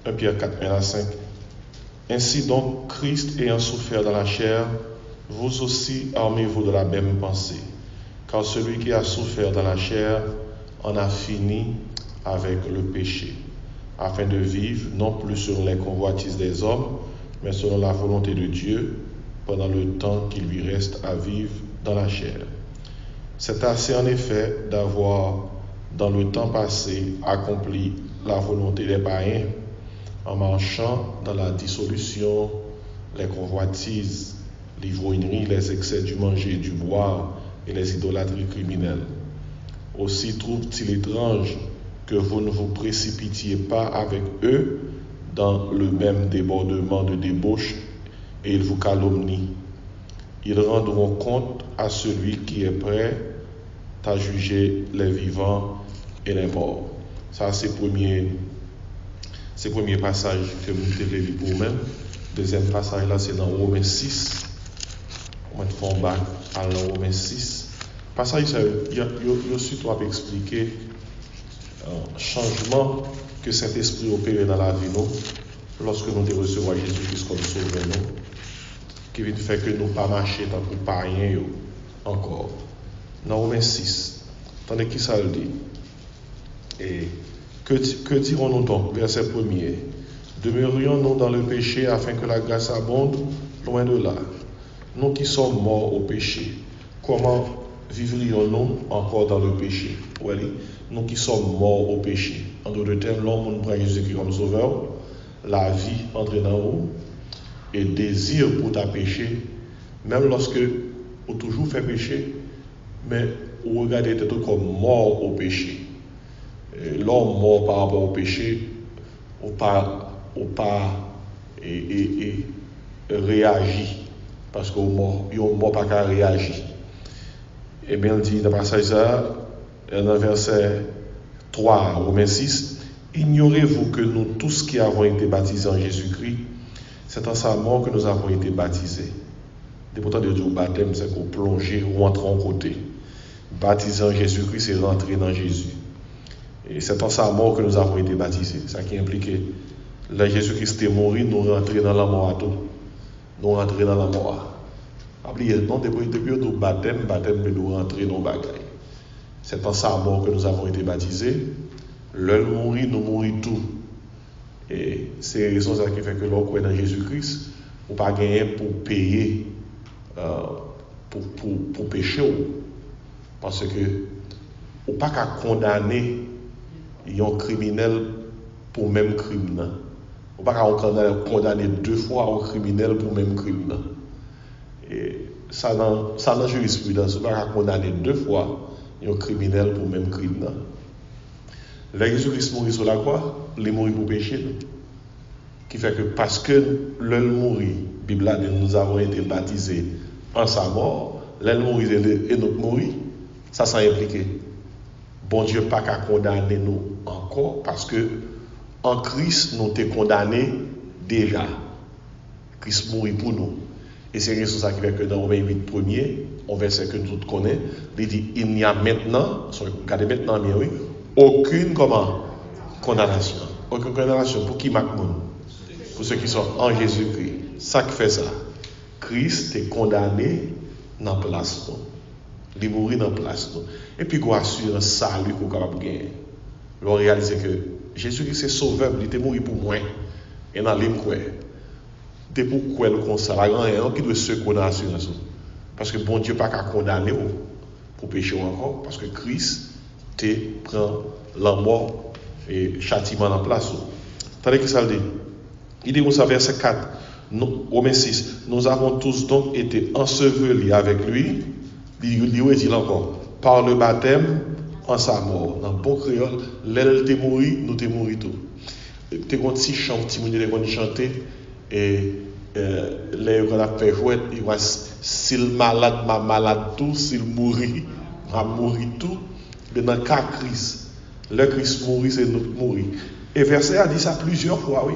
1 Pierre 4, 1 à 5. Ainsi donc, Christ ayant souffert dans la chair, vous aussi armez-vous de la même pensée. Car celui qui a souffert dans la chair en a fini avec le péché, afin de vivre non plus selon les convoitises des hommes, mais selon la volonté de Dieu, pendant le temps qu'il lui reste à vivre dans la chair. C'est assez en effet d'avoir, dans le temps passé, accompli la volonté des païens, en marchant dans la dissolution, les convoitises, l'ivrognerie, les excès du manger et du boire et les idolâtries criminelles. Aussi trouve-t-il étrange que vous ne vous précipitiez pas avec eux dans le même débordement de débauche et ils vous calomnient. Ils rendront compte à celui qui est prêt à juger les vivants et les morts. Ça, c'est le premier passage que vous devez lire pour vous-même. Deuxième passage, là, c'est dans Romains 6. On va faire un bac à Romains 6. Passage, il y a surtout à expliquer un changement que Saint-Esprit opère dans la vie, nous, lorsque nous recevons Jésus-Christ comme sauveur, nous, qui vient faire que nous ne pas marcher tant que païens encore. Dans Romains 6, attendez qui ça le dit. Et que dirons-nous donc, verset 1er? Demeurions-nous dans le péché afin que la grâce abonde? Loin de là. Nous qui sommes morts au péché, comment vivrions-nous encore dans le péché? Oui, nous qui sommes morts au péché. En d'autres termes, l'homme prend Jésus-Christ comme sauveur, la vie entre dans nous, et désir pour ta péché, même lorsque on toujours fait péché, mais on regarde tout comme mort au péché. L'homme mort par rapport au péché, ou pas réagit, parce qu'on mort pas qu'à réagir. Et bien, il dit dans le passage dans le verset 3, Romains 6, ignorez-vous que nous tous qui avons été baptisés en Jésus-Christ, c'est en sa mort que nous avons été baptisés. C'est pourtant de dire baptême, c'est qu'on plonge ou rentrer en côté. Baptisé en Jésus-Christ, c'est rentrer dans Jésus. Et c'est en sa mort que nous avons été baptisés. Ça qui implique que Jésus-Christ est mort, nous rentrons dans la mort à tout. Nous rentrons dans la mort. Après, non, depuis le baptême, nous rentrons dans le bagaille. C'est en sa mort que nous avons été baptisés. L'heure mourir, nous mourons tout. Et c'est la raison qui fait que l'on croit dans Jésus-Christ, on ne pas gagner pour payer, pour pécher. Parce que on ne pas qu'à condamner un criminel pour le même crime. On ne pas qu'à condamner 2 fois un criminel pour le même crime. Et ça dans la jurisprudence, on ne pas qu'à condamner 2 fois un criminel pour le même crime. Là, Jésus-Christ mourit sur la croix, il est mort pour pécher. Qui fait que parce que l'homme mourit, la Bible a dit nous avons été baptisés en sa mort, l'homme mourit et nous mourir, ça implique. Bon Dieu pas qu'à condamner nous encore parce que en Christ nous sommes condamnés déjà. Christ mourit pour nous. Et c'est ça qui fait que dans Romains 8 premier, on verset que nous tous connaissons, il dit il n'y a maintenant, regardez maintenant bien oui, aucune condamnation. Aucune condamnation pour qui Macmoun? Pour ceux qui sont en Jésus-Christ. Ça qui fait ça. Christ est condamné dans la place. Il est mort dans la place. Et puis, il assure un salut qu'on est capable de gagner. On réalise que Jésus-Christ est sauveur, il était mort pour moi. Et dans l'île, c'est pourquoi le constat, il y a qui doit se condamner assurance. Parce que bon Dieu n'a pas qu'à condamner pour pécher encore. Parce que Christ te prend la mort et châtiment en place. Tandis que ça dit, il dit au verset 4, Romains 6, nous avons tous donc été ensevelis avec lui, il dit encore, par le baptême en sa mort. Dans le bon créole, l'aile t'est mort, nous t'es mort tout. T'es qu'on si chante, petit monde qu'on chanter, et les qu'on a fait jouer, il va s'il malade, ma malade tout, s'il mourit, ma mourir tout. Mais dans le cas Christ, le Christ mourit, c'est nous mourir. Et verset a dit ça plusieurs fois, oui.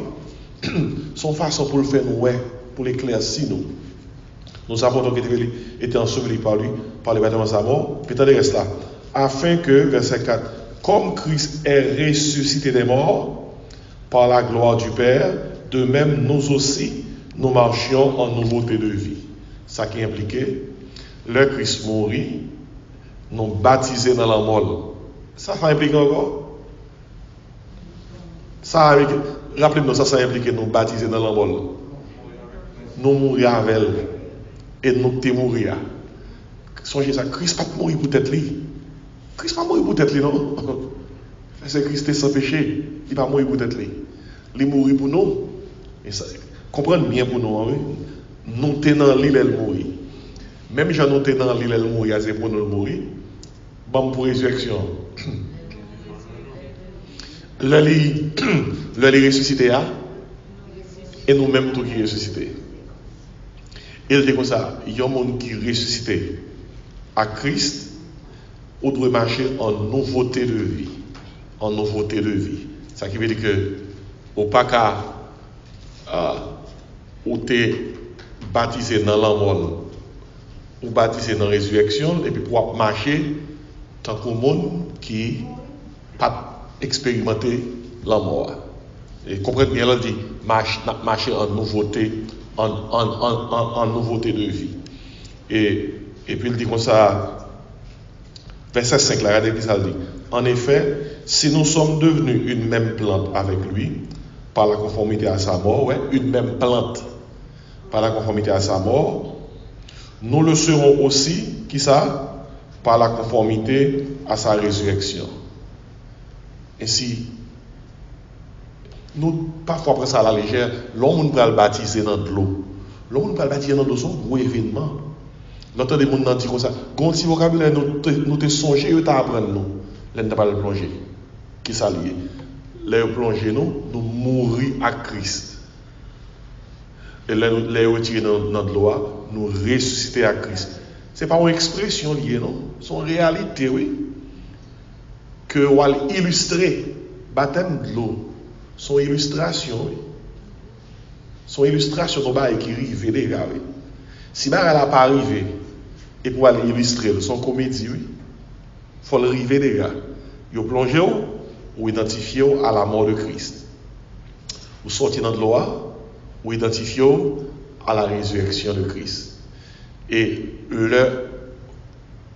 Son façon pour le faire nous, pour l'éclaircir nous. Nous avons donc été ensevelis par lui, par le baptême de sa mort. Puis attendez, reste là. Afin que, verset 4, comme Christ est ressuscité des morts, par la gloire du Père, de même nous aussi, nous marchions en nouveauté de vie. Ça qui impliquait, le Christ mourit, nous baptisés dans la mort. Ça implique encore? Ça implique, rappelez-nous, ça implique nous baptiser dans la mort. Nous mourir avec elle. Et nous te mourir. Songez ça, Christ n'a pas mourir pour tête lui. Christ n'a pas mourir pour tête lui, non? C'est Christ sans péché. Il n'a pas mourir pour tête lui. Il mourit pour nous. Et ça, comprenez bien pour nous. Hein? Nous tenons l'île, elle mourit. Même si nous tenons l'île, elle mourit, c'est pour nous mourir. Bon pour résurrection. Le lit ressuscité, et nous-mêmes tout qui ressuscité. Il dit comme ça, il y a un monde qui est ressuscité à Christ, on doit marcher en nouveauté de vie. En nouveauté de vie. Ça qui veut dire que, au pas qu'à ou t'es baptisé dans la mort, ou baptisé dans la résurrection, et puis pour marcher tant qu'au monde qui n'a pas expérimenté la mort. Et comprenez bien, elle dit, marcher en nouveauté, en nouveauté de vie. Et puis il dit comme ça, verset 5, là, regardez ce qu'il dit. En effet, si nous sommes devenus une même plante avec lui, par la conformité à sa mort, ouais, une même plante, par la conformité à sa mort, nous le serons aussi, qui ça? Par la conformité à sa résurrection. Ainsi, nous, parfois après ça à la légère, l'homme va le baptiser dans de l'eau. L'homme va le baptiser dans de l'eau, c'est un gros événement. L'autre des gens dit comme ça, quand si vocabulaire nous te songé, nous t'apprendre nous, là nous pas le plonger. Qui ça lié? Là plonger nous mourir à Christ. Et là nous retirer dans de l'eau, nous ressusciter à Christ. C'est pas une expression liée non, c'est une réalité oui. Que on va illustrer baptême de l'eau. Son illustration, son illustration de bail qui arrive déjà. Oui. Si elle n'a pas arrivé, et pour aller illustrer son comédie, oui, il faut le arriver déjà. Il plongé ou identifié à la mort de Christ. Ou sorti dans de l'eau, ou identifié à la résurrection de Christ. Et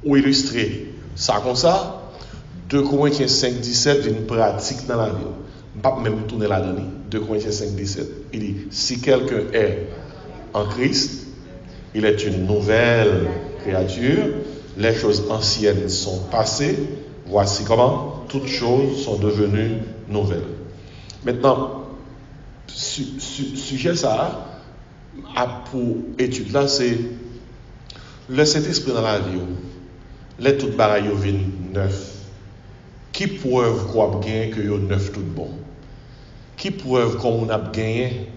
ou illustrer ça comme ça, 2 Corinthiens 5, 17 d'une pratique dans la vie. Pas même tourner là-dedans. 2 Corinthiens 5, 17. Il dit, si quelqu'un est en Christ, il est une nouvelle créature. Les choses anciennes sont passées. Voici comment toutes choses sont devenues nouvelles. Maintenant, sujet ça a pour étude là, c'est le Saint-Esprit dans la vie. Les toutes bagailles viennent neuf. Qui preuve qu'on a gagné que vous neuf tout bon? Qui preuve qu'on a gagné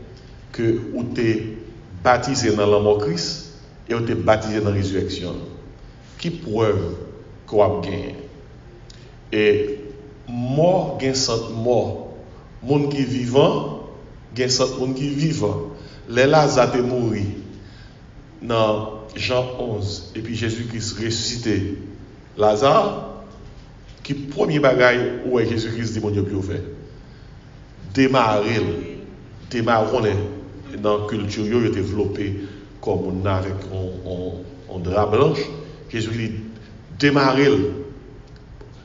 que vous êtes baptisé dans la mort Christ et vous êtes baptisé dans la résurrection? Qui preuve qu'on a gagné? Et mort, gain sant mort. Monde qui vivant, gain sant monde qui vivant. Les Lazare est mort dans Jean 11 et puis Jésus-Christ ressuscité. Lazare qui premier bagaille où Jésus-Christ dit mon Dieu puis fait démarrer dans la culture yo développé comme on a avec on drap blanche. Jésus dit démarrer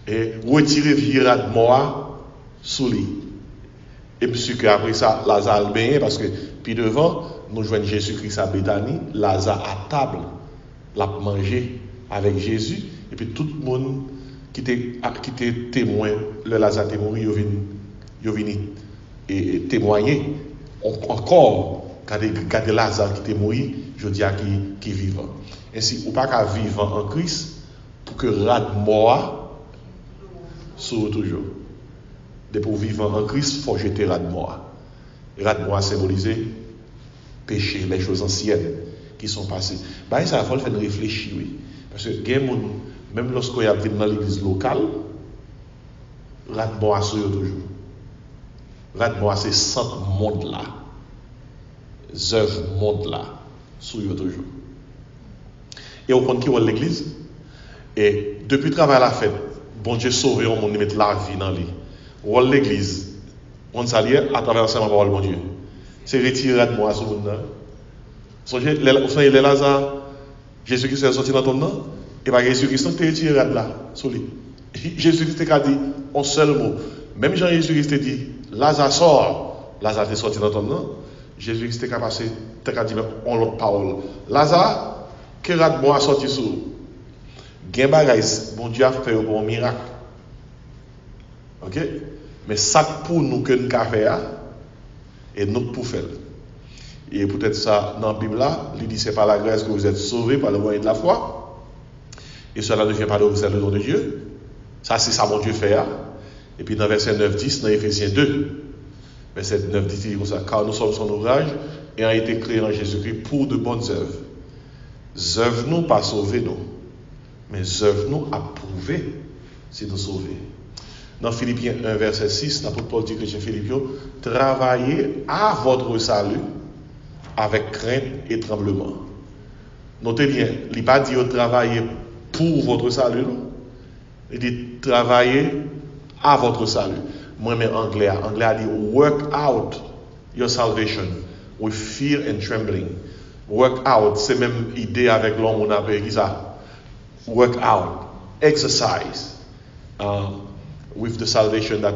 et retirer vira de mort sous lui. Et puis que après ça Lazare bien parce que puis devant nous joignons Jésus-Christ à Béthanie, Lazare à table l'a manger avec Jésus et puis tout le monde qui était témoin, le Lazare était mort, il venu et témoigner encore quand Lazare qui était mort, je dis à qui vivant. Ainsi, ou pas qu'à vivre en Christ pour que rad mort soit toujours. De pour vivre en Christ, il faut jeter rad mort. Rad mort symbolisé péché, les choses anciennes qui sont passées. Bah ça faut le faire réfléchir oui. Parce que même lorsqu'on y a dans l'église locale, rad mort soit toujours. Rad mort c'est centre monde là. Œuvre monde là soit toujours. Et au compte qui va l'église et depuis le travail à la fête, bon Dieu sauvé on monde mettre la vie dans lui. Ou l'église On s'allie à travers l'enseignement de la parole de Dieu. C'est retirer de moi ce monde. Songez, les Lazare, Jésus-Christ est sorti dans ton nom, et pas Jésus-Christ qui est retiré de là. Jésus-Christ a dit un seul mot. Même Jean-Jésus-Christ a dit Lazare sort, Lazare est sorti dans ton nom. Jésus-Christ a passé, a dit en l'autre parole. Lazare, que rade moi sorti sur. Bon Dieu a fait un bon miracle. Ok? Mais ça pour nous que nous avons fait, et nous pour faire. Et peut-être ça, dans la Bible, là, il dit c'est par la grâce que vous êtes sauvés par le moyen de la foi. Et cela ne vient pas de vous, c'est le nom de Dieu. Ça, c'est ça, mon Dieu fait. Et puis dans verset 9-10, dans Éphésiens 2, verset 9-10, il dit comme ça, car nous sommes son ouvrage et ayant été créés en Jésus-Christ pour de bonnes œuvres. Œuvres nous pas sauver nous, mais œuvres nous approuver si nous sauver. Dans Philippiens 1, verset 6, l'apôtre Paul dit que chez Philippiens, travaillez à votre salut avec crainte et tremblement. Notez bien, il n'a pas dit travailler pour votre salut, non? Il dit travailler à votre salut. Moi-même anglais a dit work out your salvation with fear and trembling. Work out, c'est même idée avec l'homme on appelle qui ça? Work out, exercise. With the salvation that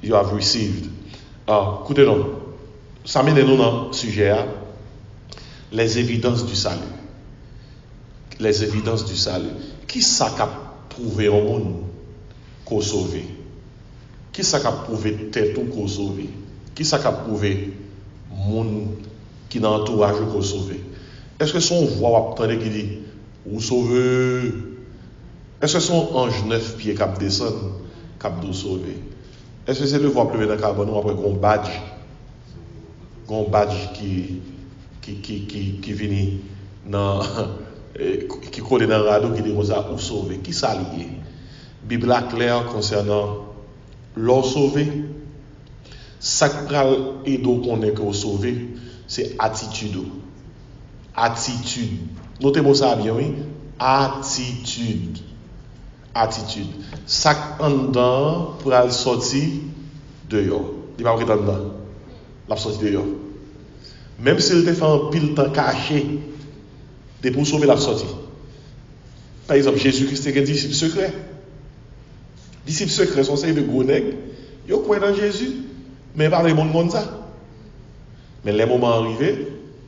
you have received. Écoutez-nous, ça mène nous dans le sujet, les évidences du salut. Les évidences du salut. Qui ça qui a prouvé au monde qu'on sauvé? Qui ça qui a prouvé tête ou qu'on sauvé? Qui ça qui a prouvé monde qui dans l'entourage qu'on sauvé? Est-ce que son voix attendait qui dit ou sauvé? Est-ce que son ange 9 pieds qui descend? Cap de sauver. Est-ce que c'est le voir plus dans carbone ou après un badge qui vient dans qui colle dans le radeau qui dit ça ou sauver. Qui ça lié? Bible claire concernant l'eau sauvé. Sacral et d'eau qu'on est que sauver, c'est attitude. Attitude. Notez-moi ça bien, oui. Attitude. Sac en dedans pour aller sortir dehors. Il va pas rentrer dedans. La sortie dehors. Même s'il te fait un pile temps caché, c'est pour sauver la sortie. Par exemple, Jésus-Christ est un disciple secret. Disciple secret, son série de gros nègres. Ils croient dans Jésus, mais pas les monde comme ça. Mais les moments arrivés,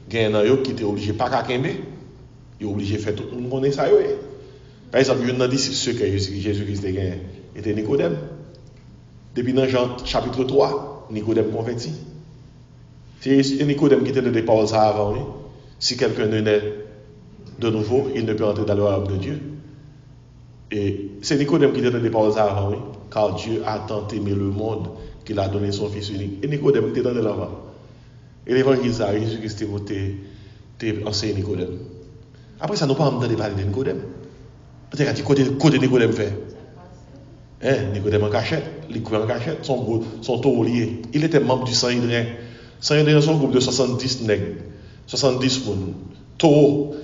il y a un qui était obligé pas qu'à Kembe. Il est obligé de faire tout le monde connaît ça. Par exemple, il y a un disciple secret Jésus-Christ était Nicodème. Depuis dans Jean chapitre 3, Nicodème converti. C'est Nicodème qui était de départ ça avant. Oui. Si quelqu'un ne naît de nouveau, il ne peut entrer dans le royaume de Dieu. Et c'est Nicodème qui était de départ ça avant. Oui. Car Dieu a tant aimé le monde qu'il a donné son Fils unique. Et Nicodème était dans l'avant. Et l'évangile, Jésus-Christ était enseigné Nicodème. Après ça, nous ne pouvons pas parler de Nicodème. Peut-être que côté Nicodème fait. Nicodème en cachette, il courait en cachette, son taureau lié. Il était membre du Saint-Hydrien. Saint-Hydrien, c'est un groupe de 70 nègres, 70 personnes. Taureau,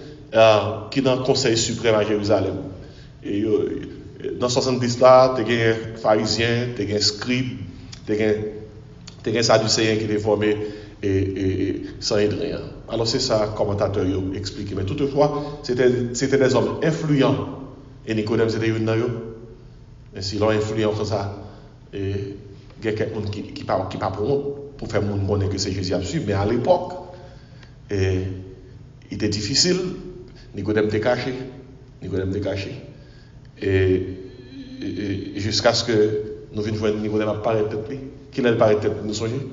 qui est dans le Conseil suprême à Jérusalem. Et dans 70 là, tu as un pharisien, tu as un scribe, tu as un sadducéen qui est formé et Saint-Hydrien. Alors c'est ça, commentateur explique. Mais toutefois, c'était des hommes influents. Et Nicodème, c'était une d'eux. Et si l'on influent comme ça, il y a quelqu'un qui parle pour faire monde connaître que c'est Jésus absolu. Mais à l'époque, il était difficile. Nicodème était caché. Et jusqu'à ce que nous venions voir Nicodème apparaître tête. Qui l'a apparaître tête, nous songez?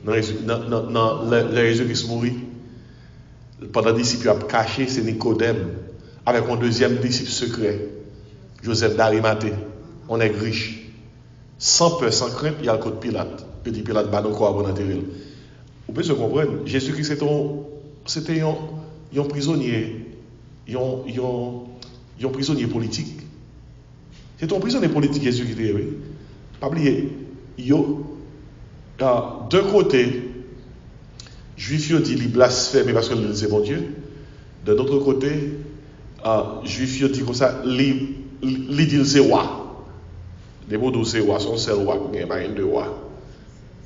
Non, le Jésus-Christ mourit. Pendant que les disciples ont caché, c'est Nicodème. Avec un deuxième disciple secret, Joseph d'Arimathée. On est riche. Sans peur, sans crainte, il y a le code Pilate. Il dit Pilate, bah, nous quoi, bon enterrer. Vous pouvez se comprendre. Jésus-Christ, c'était un prisonnier. Un prisonnier politique. C'est un prisonnier politique, Jésus-Christ, oui. Pas oublier. D'un côté, Juifs ont dit qu'il blasphème parce que c'est bon Dieu. De l'autre côté, Juifs ont dit comme ça, il dit c'est roi. Les mots c'est roi, son seul roi, il n'y a pas de roi.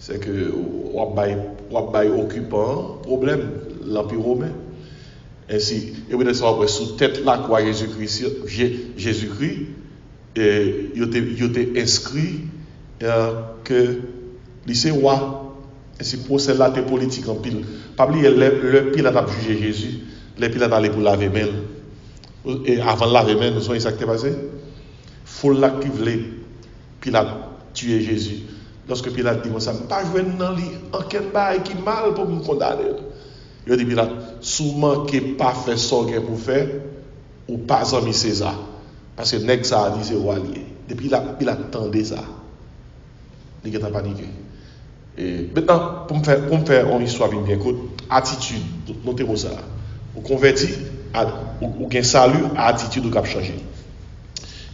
c'est que on va occupant problème l'empire romain. Ainsi, et vous savez, sous tête la croix Jésus-Christ, il était inscrit que lycée roi. Ainsi, pour celle-là, t'es politique en pile. Pas oublier, le Pilate a jugé Jésus, le Pilate allait pour laver main. Et avant de laver main, nous savons ce qui est passé. Faut là qui voulait Pilate tuer Jésus. Lorsque Pilate dit, ça ne pas jouer dans lui, en quel bail qui mal pour me condamner. Il dit Pilate, souvent qui pas fait ça pour faire, ou pas ami César. Parce que nèg ça a dit c'est roi lié. Depuis là, il attendait ça. Il a paniqué. Et maintenant, pour me faire une histoire bien courte, attitude, notez-vous ça. Vous convertir, ou gain salut, à attitude ou cap changer.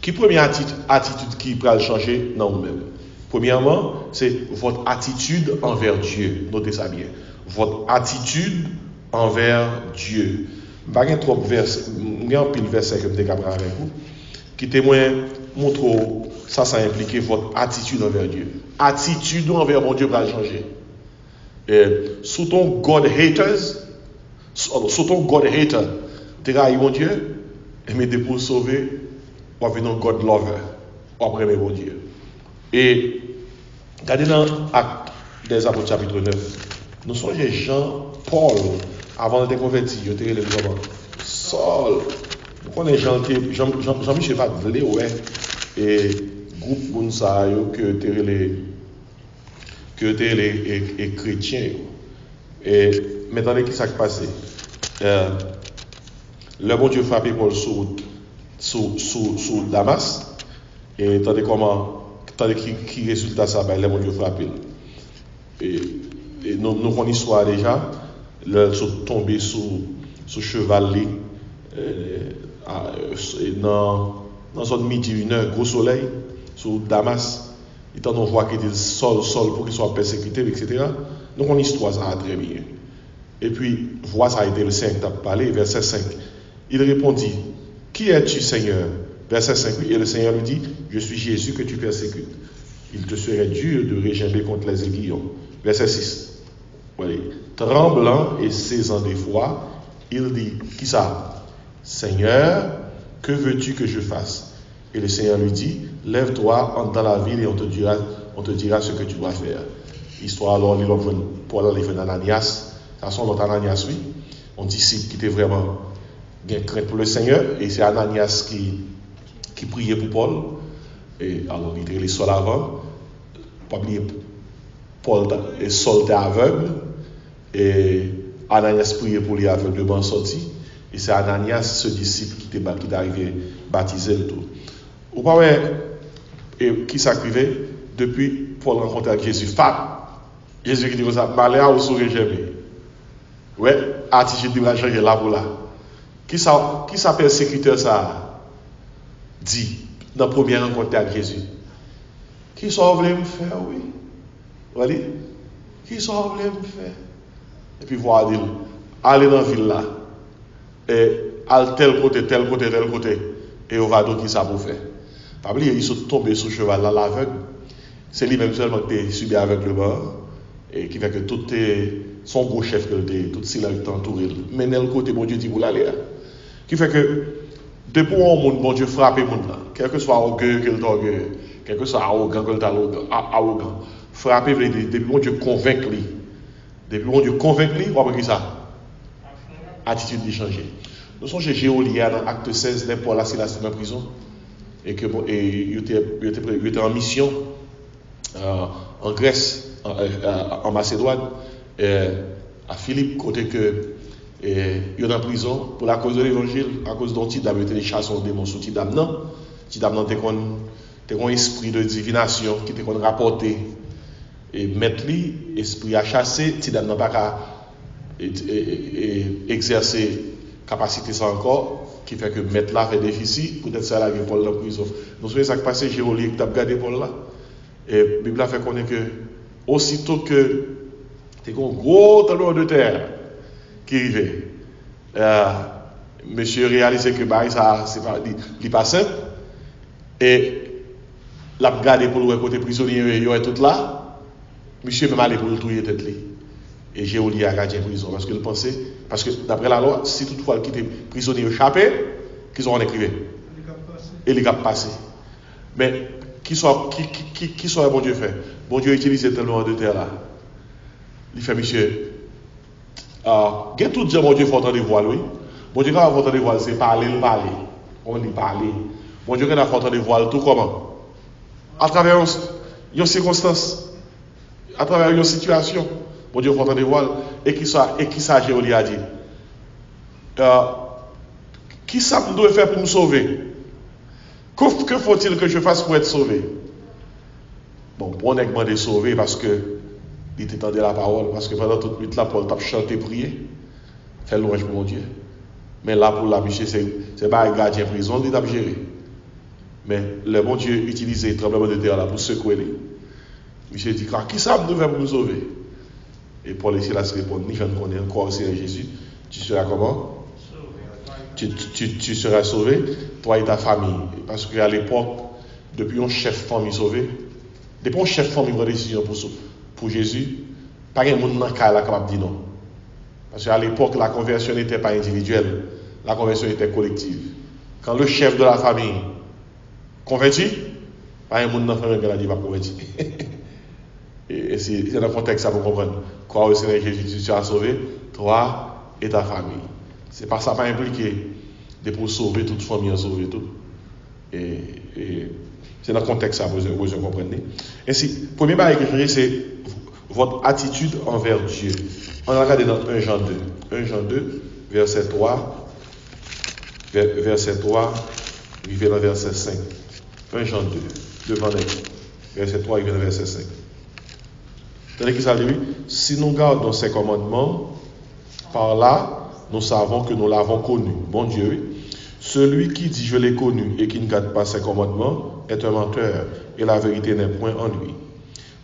Qui première attitude qui peut changer dans vous-même? Premièrement, c'est votre attitude envers Dieu. Notez ça bien. Votre attitude envers Dieu. Je ne vais pas trop verset, il y a un pile verset que je vais avec vous, qui témoigne, montre ça implique votre attitude envers Dieu. Attitude envers mon Dieu va changer. Sous ton God haters, sous ton God hater, tu as mon Dieu, mais pour sauver, on va venir God lover, on va aimer mon Dieu. Et regardez dans Actes des Apôtres chapitre 9, nous sommes Jean, Paul, avant d'être converti, il était les hommes. Saul, nous connaissons Jean-Michel Vadlé, ouais, et groupe Mounsayo que étaient les chrétiens. Et maintenant, qu'est-ce qui s'est passé? Le bon Dieu frappé Paul sous Damas, et tandis qui résultat ça, le bon Dieu frappé. Et nous connaissons l'histoire déjà, ils sont tombés sous cheval dans zone midi, une heure, gros soleil, sous Damas. Ils ont voit qu'il était sol pour qu'ils soient persécutés, etc. Nous connaissons l'histoire ça très bien. Et puis, voix ça a été le 5, tu as parlé, verset 5. Il répondit, qui es-tu, Seigneur? Verset 5, et le Seigneur lui dit, je suis Jésus que tu persécutes. Il te serait dur de régimber contre les aiguillons. Verset 6. Voilà. Tremblant et saisant d'effroi, il dit, qui ça? Seigneur, que veux-tu que je fasse? Et le Seigneur lui dit, lève-toi, entre dans la ville et on te dira ce que tu dois faire. Histoire alors, Paul allait venir Ananias, ça son notre Ananias, oui, un disciple qui était vraiment bien crainte pour le Seigneur, et c'est Ananias qui priait pour Paul. Et alors, il était les sols avant, pas oublier, Paul et Saul était aveugle, et Ananias priait pour lui aveuglement sorti, et c'est Ananias, ce disciple qui est arrivé baptiser le tout. Vous voyez, et qui s'activait depuis Paul rencontrer avec Jésus. Jésus qui dit comme ça, malheur ou souris jamais. Ouais, attitude de la changer là pour là. Qui ça persécuteur ça dit dans la première rencontre avec Jésus? Qui ça voulait me faire, oui? Voyez? Qui ça voulait me faire? Et puis voir dire, aller dans la ville là, et aller tel côté, et on va dire qui ça pour faire. Pas oublier, ils sont tombés sous cheval là, l'aveugle. C'est lui-même seulement qui est subi avec le bord, et qui fait que tout est son gros chef, tout c'est là qui entouré. Mais le côté, bon Dieu dit pour l'aller. Qui fait que, depuis un monde, bon Dieu frappe le monde là, quel que soit orgueilleux, quel que soit arrogant, frapper, depuis bon Dieu convaincre lui. Depuis bon Dieu convaincre lui, on va dire ça. Attitude de changer. Nous sommes chez Géolia dans Acte 16, les Paul Silas dans la prison, et il était en mission en Grèce, en Macédoine, à Philippe, côté que il est en prison pour la cause de l'évangile, à cause dont Tidam était chassé en démon sous Tidam. Non, Tidam était un esprit de divination qui était rapporté et mettre lui, esprit à chasser, Tidam n'a pas qu'à exercer capacité ça encore, qui fait que mettre là fait déficit, peut-être ça là qui Paul dans la prison. Nous savons ça qui passe, j'ai relié que tu as regardé Paul là. Et la Bible a fait connaître que aussitôt que tu as un gros tremblement de terre qui arrivait, monsieur réalisait que ça c'est pas simple, et l'a regardé pour le côté prisonnier, il est tout là, monsieur même allé pour le touiller tête. Et Géoli a gardé en prison parce qu'il pensait, parce que d'après la loi, si toutefois il était prisonnier échappé, qu'ils ont écrivé. Et il a passé. Mais qui soit bon Dieu fait? Bon Dieu utilise tellement de terre là. Il fait monsieur. Get tout dire bon Dieu faut entendre voix oui. Bon Dieu quand on entendre voix c'est parler. On dit parler. Bon Dieu quand on entendre voix tout comment? À travers une circonstance, à travers une situation. Bon Dieu faut entendre voix et qui ça Géoli a dit. Qui ça me doit faire pour me sauver? Que faut-il que je fasse pour être sauvé? Bon, pour on est demandé sauver parce que il était la parole, parce que pendant toute nuit là, Paul t'a chanté, prier, fait louange pour mon Dieu. Mais là, pour la monsieur, c'est pas un gardien prison, il t'a géré. Mais le bon Dieu utilisait le tremblement de terre là pour secouer les. Monsieur dit, qui ça me doit faire pour me sauver? Et Paul ici là se répond, ni je ne connais encore aussi Jésus, tu seras comment? Tu seras sauvé, toi et ta famille. Parce qu'à l'époque, depuis un chef famille sauvé, depuis un chef famille prend décision pour Jésus, pas un monde dans le cas capable de dire non. Parce qu'à l'époque, la conversion n'était pas individuelle, la conversion était collective. Quand le chef de la famille convertit, pas un monde dans la famille qui a dit pas converti. Et c'est dans le contexte ça pour comprendre. Croire au Seigneur Jésus, tu seras sauvé, toi et ta famille. C'est pas ça pas impliqué de pour sauver toute famille, sauver tout. Et c'est dans le contexte ça vous comprenez. Ainsi, premier barrière que je dirais c'est votre attitude envers Dieu. On va regarder dans 1 Jean 2. 1 Jean 2, verset 3. Verset 3, il vient dans verset 5. 1 Jean 2, devant les verset 3, il vient dans verset 5. Tandis qu'il s'est dit, si nous gardons ses commandements, par là, nous savons que nous l'avons connu. Bon Dieu, oui. Celui qui dit je l'ai connu et qui ne garde pas ses commandements est un menteur et la vérité n'est point en lui.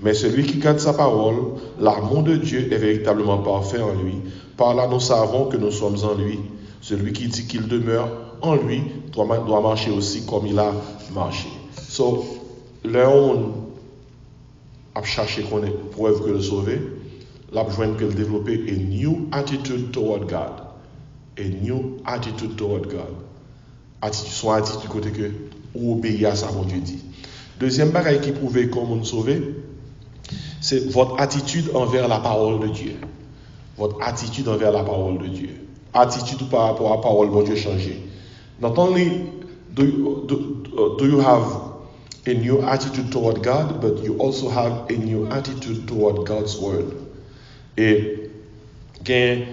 Mais celui qui garde sa parole, l'amour de Dieu est véritablement parfait en lui. Par là, nous savons que nous sommes en lui. Celui qui dit qu'il demeure en lui doit marcher aussi comme il a marché. So, Léon a cherché qu'on ait preuve que le sauver, l'a besoin que le développer a new attitude toward God. A new attitude toward God. Son attitude côté que ou obéir à ça, mon Dieu dit. Deuxième bagaille qui prouvait comment nous sauver, c'est votre attitude envers la parole de Dieu. Votre attitude envers la parole de Dieu. Attitude par rapport à la parole, mon Dieu, changé. Not only do you have a new attitude toward God, but you also have a new attitude toward God's word. Et il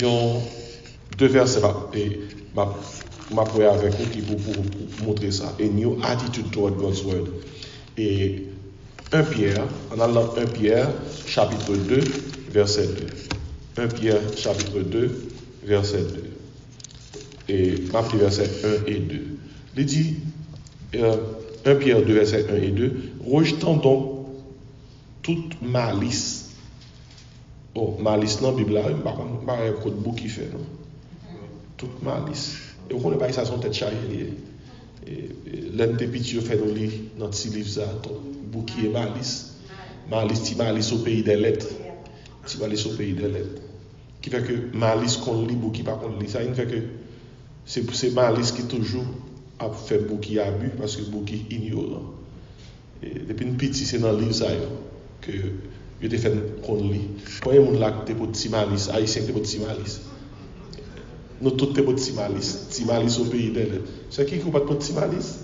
y a deux versets et ma prière avec vous qui pour montrer ça. A new attitude toward God's word. Et 1 Pierre, en allant 1 Pierre, chapitre 2, verset 2. 1 Pierre, chapitre 2, verset 2. Et ma prière, verset 1 et 2. Il dit, 1 Pierre 2, verset 1 et 2, rejetons donc toute malice. Oh, malice dans la Bible, par contre, pas un code book qui fait, non? Toute malice. Et vous connaissez pas ça, son tête chargée. L'un des petits fait dans le petit livre, ça, book qui est malice. Malice au pays des lettres. Tu malice au pays des lettres. Qui fait que malice qu'on lit, book qui pas qu'on lit. Ça fait que c'est malice qui toujours a fait book qui abus parce que book qui ignorant. Et depuis une petite, c'est dans le livre ça que je te fait qu'on lit. Quand il y a des gens qui ont petit malice, haïtien qui ont petit malice. Nous tous avons petit malice. Petit malice au pays des lettres. C'est qui n'a pas de petit malice?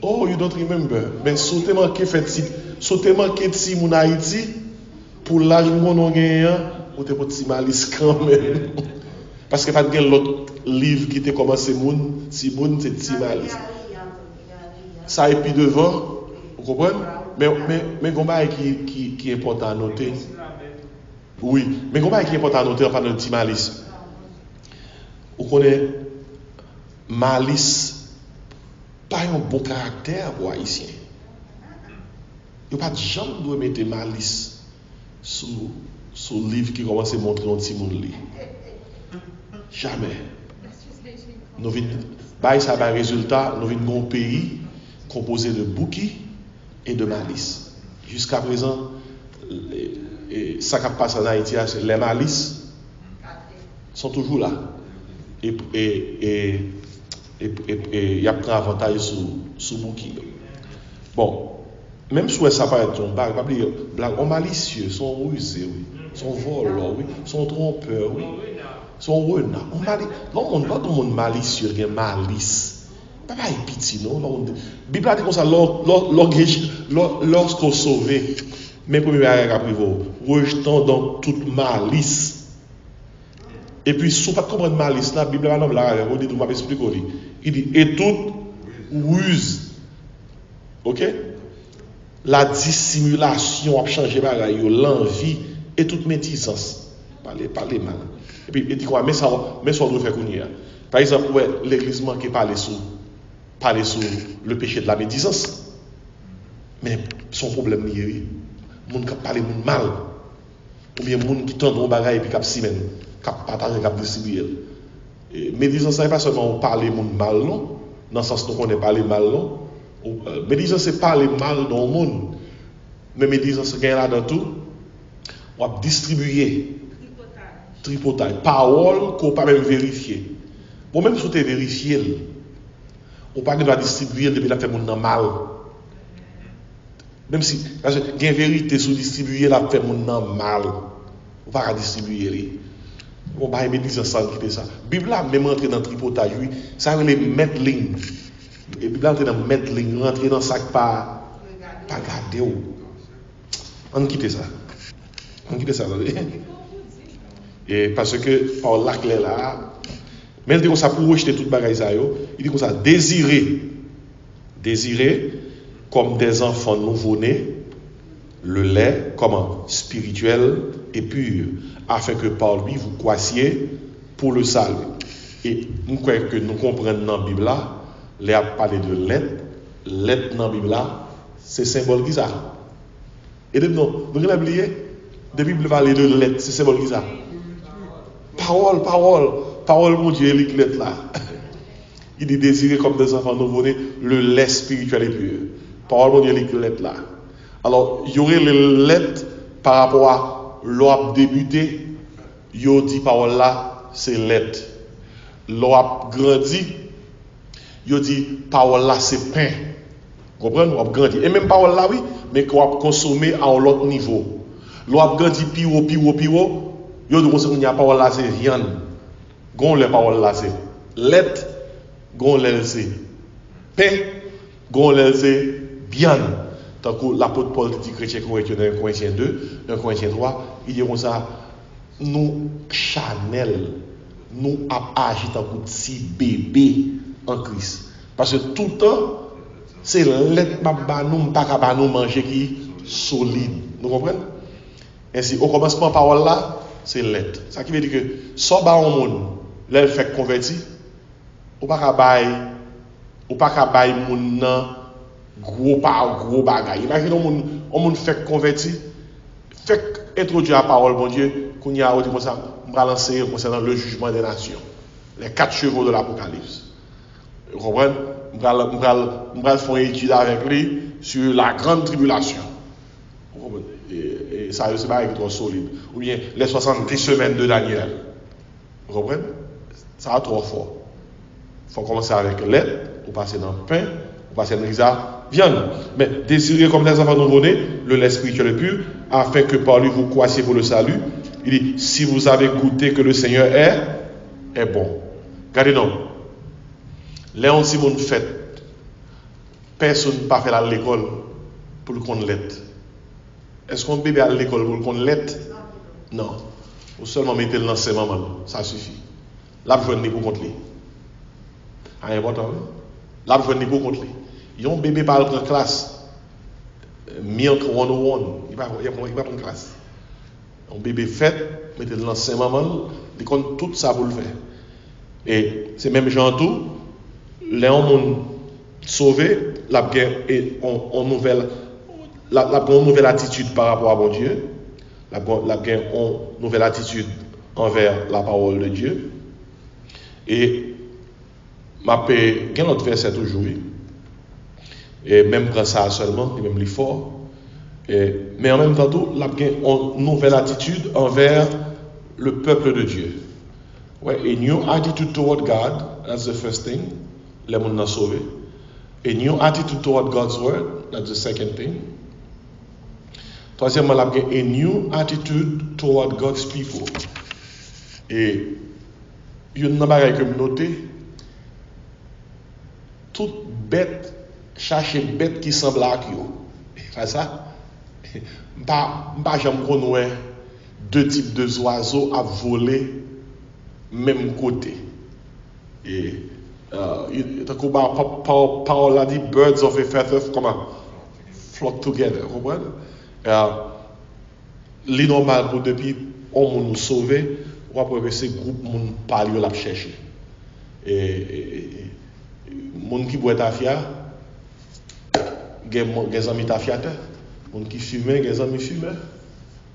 Oh, you don't remember. Mais sauter manqué petit mon Haïti pour l'âge mon on gagne, ou te petit malice quand même. Parce que pas de l'autre livre qui était commencé moun, si moun c'est petit malice. Ça et puis devant, vous comprenez? Mais combat qui est important à noter. Oui, mais combat qui est important à noter enfin le petit malice. Vous connaissez malice pas un bon caractère pour haïtien. Il n'y a pas de gens qui doivent mettre malice sur le livre qui commence à montrer un petit monde. Jamais. Nous venons, ça va résultat, nous venons d'un pays composé de bouki et de malice. Jusqu'à présent, Et ça qui passe en Haïti, c'est les malices sont toujours là. Et il y a pris avantage sur Bouki. Bon, même si ça paraît un bague, pas oublier, on malicieux, sont rusés, oui, sont voleurs, oui, sont trompeurs, oui, sont renards. On tout le monde malicieux, il y a malice. Pas pitié, non? La Bible a dit comme ça, lorsqu'on sauvé, mais premier bagage après vous, rejetant donc toute malice. Et puis, si vous ne comprenez pas malice, la Bible a dit, vous m'avez expliqué, il dit, et toute ruse. Ok? La dissimulation a changé l'envie et toute médisance. Parler mal. Et puis, il dit quoi? Mais ça on doit faire qu'on y a. Par exemple, ouais, l'église manque parler sur le péché de la médisance. Mais son problème n'est pas. Les gens qui parlent mal. Ou bien les gens qui tendent un bagage et puis qui s'y mènent. Qui partagent, qui distribuent. Médisance, ce n'est pas seulement parler mal, non? Dans le sens où on est parler mal, non? Médisance, c'est parler mal dans le monde. Mais médisance, c'est là dans tout. On va distribuer. Tripotage. Parole qu'on ne peut pas même vérifier. Bon, même si vous avez vérifié, on ne peut pas distribuer depuis la fait mon mal. Même si il y a une vérité sur distribuer la fait mon mal. On ne peut pas distribuer. On va médisance sans quitter ça. La Bible a même entré dans le tripotage, oui. Ça veut les mettre ligne. Et puis là, on est dans mettre ligne, rentrer dans ça pas garder. On quitte ça. Et parce que par la clé là, même dit comme ça pour rejeter toute bagaille ça, il dit comme ça, désirer comme des enfants nouveau-nés le lait comment spirituel et pur, afin que par lui vous croissiez pour le salut. Et nous croyons que nous comprenons dans la Bible là. Les a parlé de lettre dans la Bible là, c'est symbole qui ça. Et de nous avons oublié, la Bible parle de lettre, c'est symbole qui ça. Parole, mon Dieu, les lettres là. Il dit désirer comme des enfants nouveau-nés le lait spirituel et pur. Parole, mon Dieu, les lettres là. Alors, il y aurait les lettres par rapport à l'op débuté, il dit parole là, c'est lettre. L'op grandi, il dit parole là c'est pain. Vous comprenez? On a grandi. Et même parole là oui, mais qu'on a consommé à un autre niveau. L'on a grandi piro. Il dit que la parole là c'est viande. Gon les paroles là c'est lettre, gon les c'est pain, gon les c'est viande. Tant que l'apôtre Paul dit chrétien correcteur dans 1 Corinthiens 2, 1 Corinthiens 3, il dit comme ça, nous chanel, nous agi tant que petit bébé en Christ. Parce que tout le temps, c'est l'être nous pas nous manger qui solide. Vous comprenez? Ainsi, au commencement, parole là, c'est l'être. Ça qui veut dire que, soit au monde, là, il fait converti, ou pas qu'à bailler moun gros bagay. Imaginez on monde fait converti, fait introduire la parole, bon Dieu, qu'on y a dit comme ça, on va lancer concernant le jugement des nations. Les 4 chevaux de l'Apocalypse. Vous comprenez? On va faire une étude avec lui sur la grande tribulation. Et ça, c'est pas trop solide. Ou bien les 70 semaines de Daniel. Vous comprenez? Ça va trop fort. Il faut commencer avec l'aide, ou passer dans le pain, ou passer dans la viande. Mais désirez comme des enfants nouveau-nés le lait spirituel et pur, afin que par lui vous croissiez pour le salut. Il dit, si vous avez goûté que le Seigneur est bon. Regardez donc. Là, on dit, mon fait, personne n'a pas fait à l'école pour le connaître lettre. Est-ce qu'on bébé à l'école pour le connaître lettre? Non. Vous seulement mettez le lancer maman, ça suffit. Là, vous venez pour contre lui. C'est important. Là, vous venez pour contre lui. Il y a un bébé par la classe. Milk 101. Il va prendre classe. Un bébé fait, mettez le lancer maman, il compte tout ça pour le faire. Et c'est même genre tout. Les gens sauvé, la en nouvelle attitude par rapport à mon Dieu, la nouvelle attitude envers la parole de Dieu. Et ma paix, un autre verset aujourd'hui, et même prendre ça seulement, et même l'effort, Mais en même temps, il a une nouvelle attitude envers le peuple de Dieu. Ouais, a new attitude toward God, that's the first thing. Les gens sont sauvés. A new attitude toward God's word, that's the second thing. Troisièmement, il a a new attitude toward God's people. Et il y a une chose que je note, toute bête, chercher bête qui semble à eux. C'est ça? Je ne pas jamais connaître deux types d'oiseaux à voler même côté. Et Paul a dit birds of a feather flock together. Vous comprenez? Les normal pour depuis on nous sauver, ou après ces groupes moun parler la chercher. Et moun qui boit tafia, des amis tafiateurs, moun qui fume, des amis fumeurs,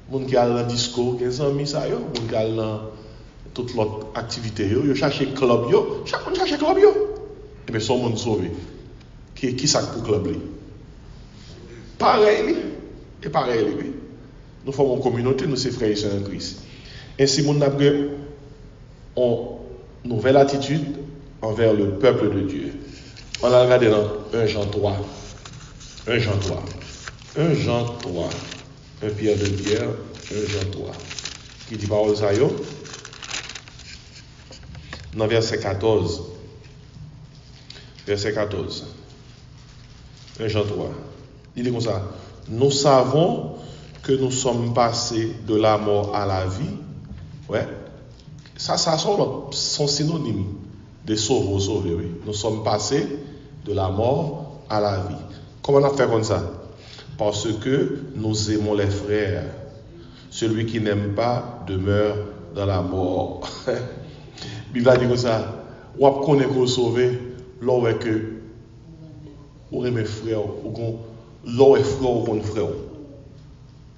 moun qui a dans disco, des amis ça yo, moun qui a dans toute l'autre activité yo cherche club yo, chaque monde cherche club yo. Et bien son monde sauvé. Qui ça pour club li? Pareil et pareil lui. Nous formons une communauté, nous sommes frères et sœurs en Christ. Ainsi, nous avons une nouvelle attitude envers le peuple de Dieu. On a regardé dans 1 Jean 3. 1 Jean 3. 1 Jean 3. 1 Pierre de Pierre, 1 Jean 3. Qui dit parole ça yo? Dans verset 14. Verset 14. 1 Jean 3. Il dit comme ça. Nous savons que nous sommes passés de la mort à la vie. Ouais. Ça sont synonymes de sauver, oui. Nous sommes passés de la mort à la vie. Comment on a fait comme ça? Parce que nous aimons les frères. Celui qui n'aime pas demeure dans la mort. La Bible a dit comme ça. On connaît qu'on sauvé, l'on est que on aime frère, l'on est frère ou qu'on frère.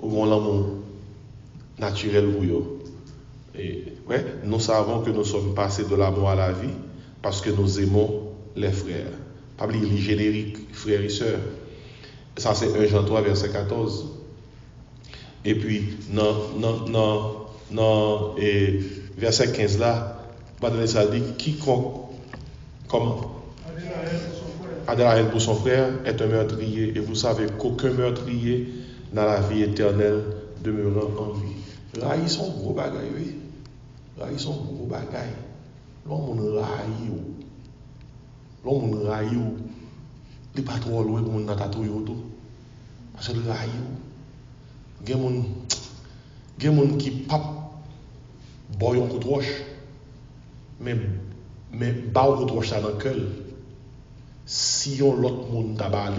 Ou l'amour naturel pour eux. Et ouais, nous savons que nous sommes passés de la mort à la vie parce que nous aimons les frères. Pas oublier les génériques, frères et sœurs. Ça c'est 1 Jean 3 verset 14. Et puis non verset 15 là, ça dit quiconque comment a de la haine pour son frère est un meurtrier et vous savez qu'aucun meurtrier dans la vie éternelle demeurant en lui. Là, ils sont gros bagailles, oui. Là, ils sont gros bagailles. L'homme raille. L'homme raille. Il n'est pas trop loin pour mon tatouille autour. Parce que le raille. Il y a des gens qui papent boy un coup de roche. Mais bah un coup de roche dans le cœur. Si on l'autre monde tabac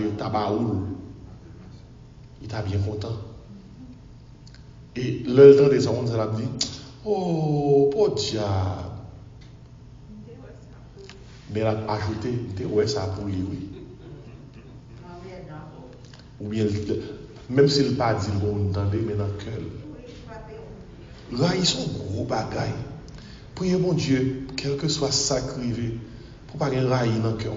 il était bien content. Et le temps des hommes, ça a dit, oh, pas diable. Mais elle a ajouté, ouais, ça pour lui, oui. Ou bien, même s'il n'a pas dit, on entendait, mais dans le cœur. Là, ils sont gros bagailles. Priez mon Dieu, quel que soit sacrivé, pour pas qu'il raille dans le cœur.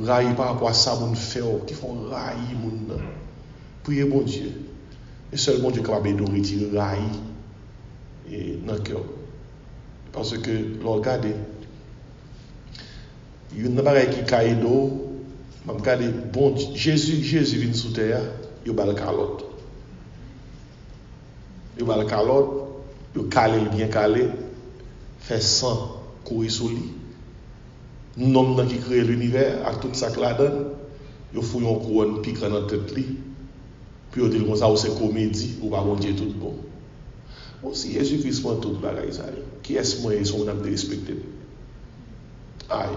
Raille par rapport à ça, mon fait, qui font railler mon nom. Priez bon Dieu. Et seul bon Dieu est capable de retirer raille dans le cœur. Parce que, regardez, il y a une chose qui caille d'eau. Regardez, bon Dieu, Jésus vient sous terre, il y a une calotte. Il y a une calotte, il y a bien calé, fait sang courir sous lui. Nous sommes qui crée l'univers, avec tout ça que la donne, il faut une couronne piquant dans la tête. Puis on dit comme ça, c'est comédie, ou pas mon Dieu tout bon. Aussi, Jésus-Christ prend tout le bagage. Qui est-ce que son âme de respecter? Aïe.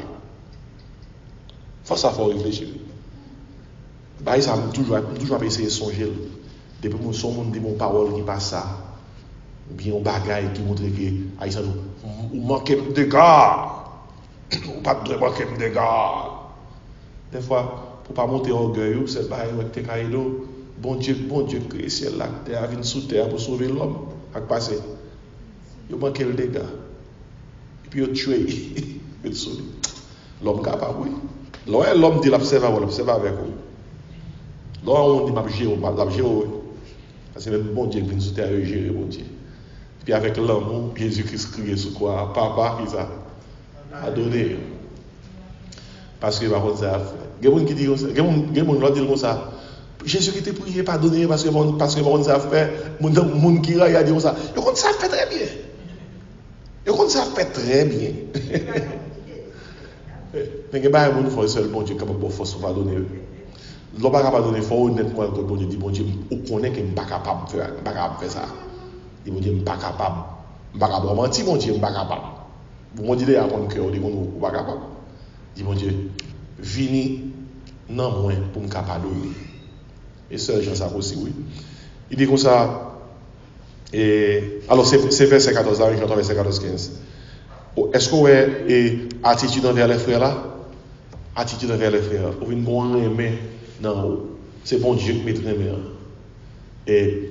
Faut ça, faut réfléchir. Bah, ça m'a toujours essayé de songer. Depuis que son monde dit mon parole qui passe ça, ou bien un bagage qui montre que, aïe, ça nous, ou manquez de gars. Ou pas de manquer de gars. Des fois, pour ne pas monter orgueil, c'est pas avec tes caïdos. Bon Dieu, créé le ciel, la terre, vient sous terre pour sauver l'homme. À passer. Il manque le dégât. Et puis il tué. Il sauvé. L'homme capable, oui. L'homme dit l'observe avec vous. Là, on dit, m'a gérer, parce que même bon Dieu vient sous terre gérer, bon Dieu. Puis avec l'amour, Jésus-Christ crie sur quoi? Papa, qui ça? A donné. Parce que par contre, ça a fait. Il y a des gens qui disent ça. Il y a des gens qui disent comme ça. Jésus qui t'a prié, pardonner parce que bon, ça a fait. Les gens qui a dit ça. Ils ont ça fait très bien. Ils ont ça fait très bien. Mais il y a des gens qui font seul bon Dieu capable de force pour pardonner. L'on pas capable de donner, il faut honnêtement que bon Dieu dit, bon Dieu, on connaît qu'il n'est pas capable de faire ça. Il dit, bon Dieu, il n'est pas capable. Il n'est pas capable. Mentir, bon Dieu, il n'est pas capable. Vous me dites à mon cœur, il n'est pas capable. Il dit, bon Dieu, vini non moins pour me capable de donner. Et seul Jean ça aussi, oui. Il dit comme ça, et alors c'est verset 14, là, j'entends verset 14-15. Est-ce qu'on a une attitude envers les frères là? Attitude envers les frères. Ou une bonne aimée dans haut. C'est bon Dieu qui met très bien. Et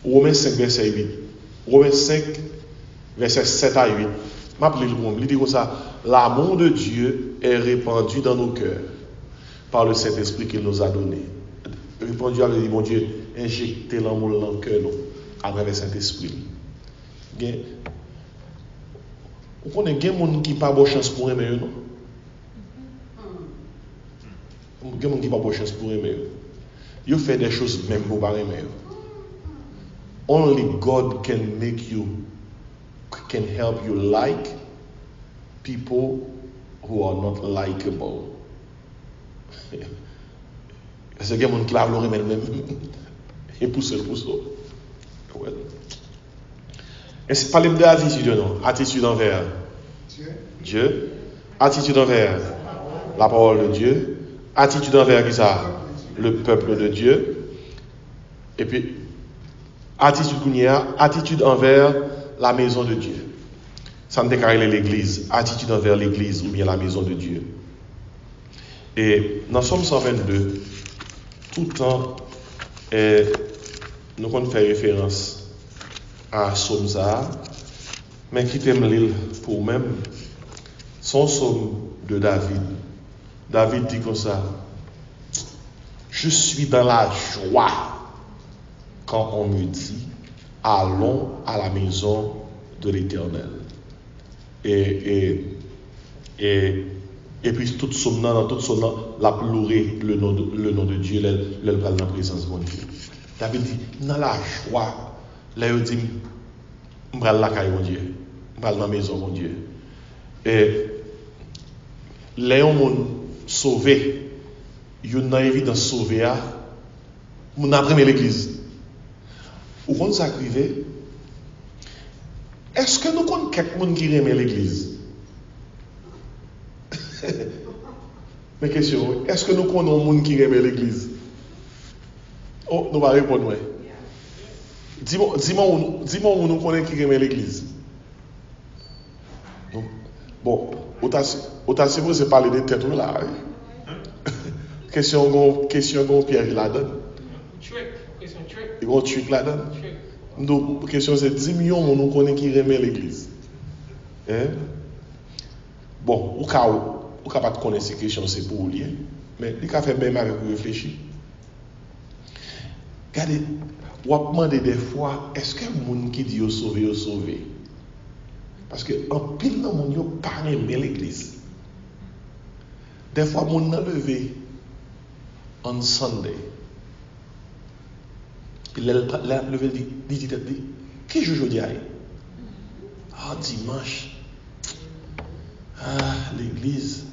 Romains 5, verset 8. Romains 5, verset 7 à 8. M'appelez le monde. Il dit comme ça, l'amour de Dieu est répandu dans nos cœurs par le Saint-Esprit qu'il nous a donné. Répandu avec mon Dieu, injecter l'amour dans le cœur à travers le Saint-Esprit. Vous connaissez des gens qui n'ont pas de chance pour aimer, non? Des gens qui n'ont pas de chance pour aimer. Ils font des choses même pour ne pas aimer. Only God can help you like people who are not likable. Parce que il y a des gens qui va même et pousser le pouce. Et c'est pas les deux attitudes, non? Attitude envers Dieu, attitude envers la parole de Dieu, attitude envers qui ça? Le peuple de Dieu, et puis attitude envers la maison de Dieu. Ça ne déclare l'église, attitude envers l'église ou bien la maison de Dieu. Et dans Somme 122, tout le temps, nous allons faire référence à Somme ça, mais qui t'aime l'île pour même, son Somme de David. David dit comme ça, je suis dans la joie quand on me dit, allons à la maison de l'Éternel. Et puis toute Somme la pleurer le nom de Dieu, le dans la présence de Dieu. David dit, dans la joie, là il dit, je vais la caille mon Dieu, je vais dans la maison mon Dieu. Et les gens sauvé, ils ont évidence sauvé, ils ont appris l'église. Ou quand ça arrive, est-ce que nous connaissons quelqu'un qui aime l'église? Mais question, est-ce que nous connaissons quelqu'un qui aime l'église? Oh, nous allons répondre. Ouais. Dis-moi où nous connaissons qui aime l'église. Bon, autant c'est parler de tête là. Question Pierre il la donne. Il va tuer la donne. Donc, question c'est 10 millions nous connaissons qui aime l'église. Hein? Bon, au cas où pas de connaître ces questions, c'est pour lui. Mais il a fait même avec vous réfléchir. Regardez, on va demander des fois, est-ce que le monde qui dit au sauvé? Parce que en pile dans mon Dieu, pas aimer l'église. Des fois, mon a levé on Sunday. Puis le levé dit, qui joue aujourd'hui? Ah, dimanche. Ah, l'église.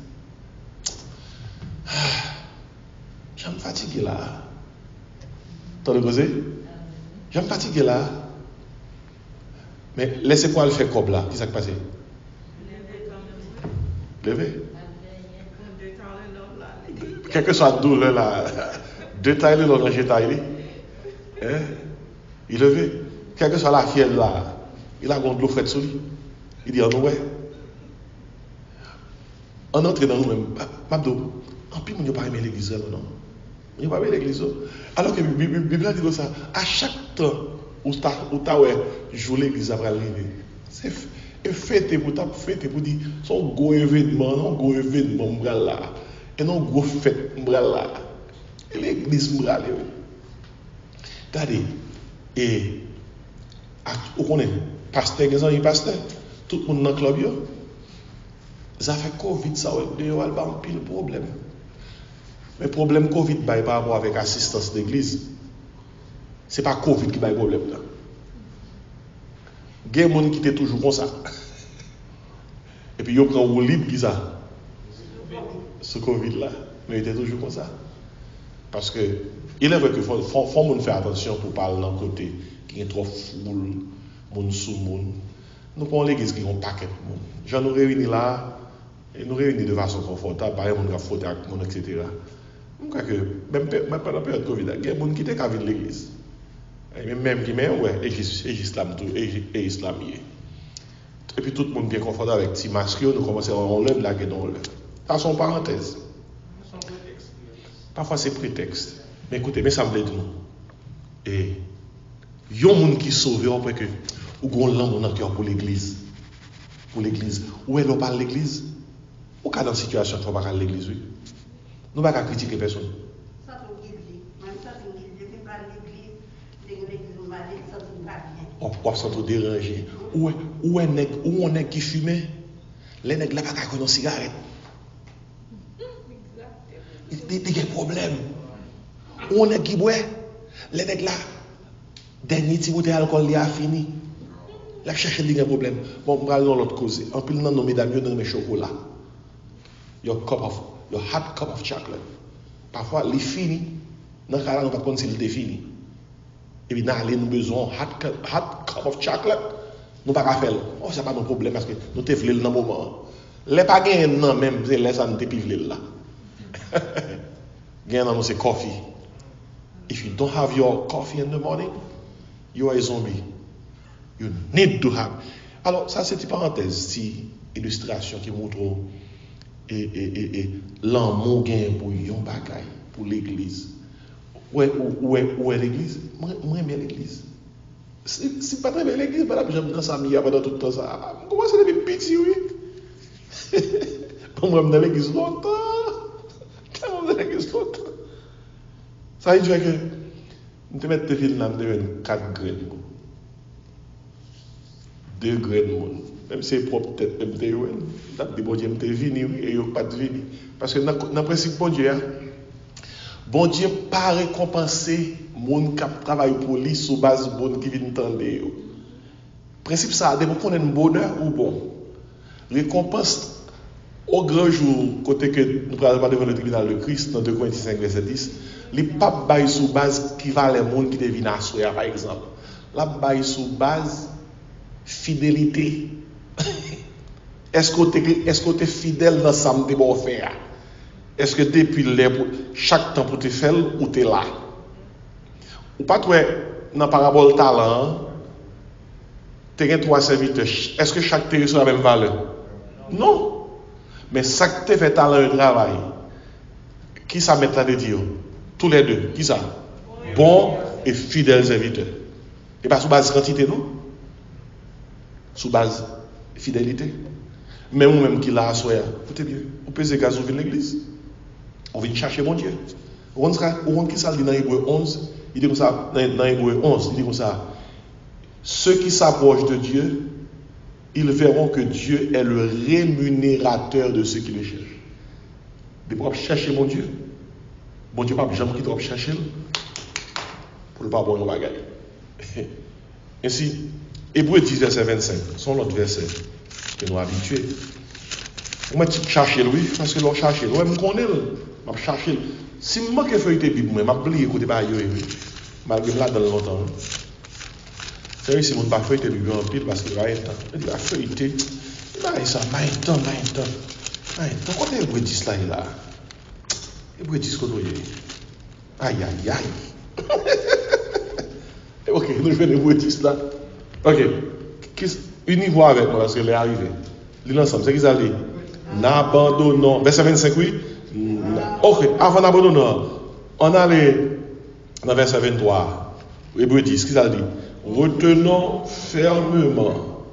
Ah, je me fatigué là. T'as le posé? Je me fatigué là. Mais laissez-moi le faire comme là. Qu'est-ce qui s'est passé? Levé. Quel que soit d'où là, détaillé dans le détail. Hein? Il levé. Quel que soit la fièvre là, il a un de l'eau fraîche sur lui. Il dit, ouais. On entre dans nous-mêmes. Mabdo, en plus, on n'a pas aimé l'église, non? On n'a pas aimé l'église. Alors que la Bible dit comme ça, à chaque temps où tu as joué l'église après arriver, c'est fêté pour dire, son gros événement, là, et non gros fête, là. L'église morale. Regardez, et vous connaissez, pasteur, tout le monde dans le club, ça fait Covid, ça va avoir un pile problème. Mais le problème Covid, par rapport avec l'assistance d'église, ce n'est pas Covid qui a le problème. Il y a des gens qui étaient toujours comme ça. Et puis, ils prennent un libre qui ça. Ce Covid-là. Mais ils étaient toujours comme ça. Parce que, il est vrai qu'il faut faire attention pour parler d'un côté qui est trop foule, monde sous monde. Nous prenons l'église qui a un paquet de monde. J'en nous réunis là, et nous réunis de façon confortable, par exemple, on a fauté avec le monde, etc. Je crois que, même pendant la période de Covid, il y a des gens qui étaient qu'à vivre l'église. Même qui met, ouais, et islamier. Et puis tout le monde bien confortable avec petit masque, nous commençons à l'œuvre là, dans l'œuvre. Ça, c'est une parenthèse. Parfois, c'est prétexte. Mais écoutez, mais ça me plaît de nous. Et il y a des gens qui sauvent après que ou une langue dans le cœur pour l'église. Pour l'église. Où est-ce qu'on parle de l'église? Ou cas dans une situation où on parle de l'église, oui. Nous ne pouvons pas critiquer personne. On peut se déranger. Où on est qui fumait? Les nègres là pas connaître une cigarette. Il y a des problèmes. Où on est qui boit? Les nègres là, dernier petit bouteille d'alcool il a fini. Là chercher des problèmes. Bon, on va dans l'autre cause. En plus non mesdames, yo dans mes chocolat. Your hot cup of chocolate. Parfois il fini. Dans cas là on va pas s'il est fini. Et puis, nous avons besoin d'un hot cup of chocolate. Nous ne pouvons pas faire. Oh, ce n'est pas un problème parce que nous te voulons dans le moment. Les pas gagner non même, c'est les gens qui te là. Gagner c'est coffee. If you don't have your coffee in the morning, you are a zombie. You need to have. Alors, ça c'est une parenthèse, c'est une illustration qui montre l'amour gain pour yon bagaille, pour l'église. Où est l'église? Moi, j'aime l'église. Si pas très bien l'église, j'aime dans sa mia pendant tout le temps. Ça. Comment c'est depuis petit, oui? Moi, j'aime dans l'église longtemps. J'aime dans l'église longtemps. Ça veut dire que nous te mettons des films là, nous devons 4 graines. 2 graines. Même si c'est propre tête, même si c'est bon Dieu, je suis venu, et je ne pas venu. Parce que dans le principe, bon Dieu, bon Dieu pas récompenser moun qui travaille pour lui sur base de bon qui vient entendre. Le principe ça, dès qu'on a un bonheur ou bon, récompense au grand jour, côté que nous allons devant le tribunal de Christ dans 2 Corinthiens 5, verset 10, les papes baillent sur base qui va les monde qui deviennent assurés, par exemple. La baillent sur base fidélité. Est-ce que tu es fidèle dans ça que tu faire? Est-ce que depuis chaque temps pour te faire ou tu es là? Ou pas toi, dans la parabole talent, tu as 3 serviteurs. Est-ce que chaque terre a la même valeur? Non. Mais ça que tu fait talent et travail, qui ça met à dire? Tous les deux. Qui ça? Bon et fidèles serviteurs. Et pas sous base quantité, non? Sous base fidélité. Même vous-même qui l'a assoyé, écoutez bien, vous pesez gaz au l'église. On vient chercher mon Dieu. On qui ça dit dans Hébreu 11, il dit comme ça, dans Hébreu 11, il dit comme ça, ceux qui s'approchent de Dieu, ils verront que Dieu est le rémunérateur de ceux qui le cherchent. Ils peuvent chercher mon Dieu. Bon Dieu, pas jamais qui doit chercher pour ne pas avoir un bagage. Ainsi, Hébreu 10, verset 25, sont l'autre verset que nous habitués. Moi, je cherche lui, parce que l'on cherche. Moi, je connais, je cherche. Si je manque de feuilleter Bible, je m'oublie écouter pas yo. Malgré là dans longtemps. C'est vrai si mon pas feuilleter Bible en pile parce que va être temps. Il va feuilleter. Il ça temps. Quand est Hébreu 10 là? Hébreu 10 qu'on doit aïe. OK, nous jouons Hébreu 10 là. OK. Unissez-vous avec moi parce qu'elle est arrivée. Lisons ensemble. C'est qui ça dit? N'abandonnons. Verset 25, oui. Ok, avant d'abandonner, on allait dans verset 23. Hébreu 10, qui ça dit? Retenons fermement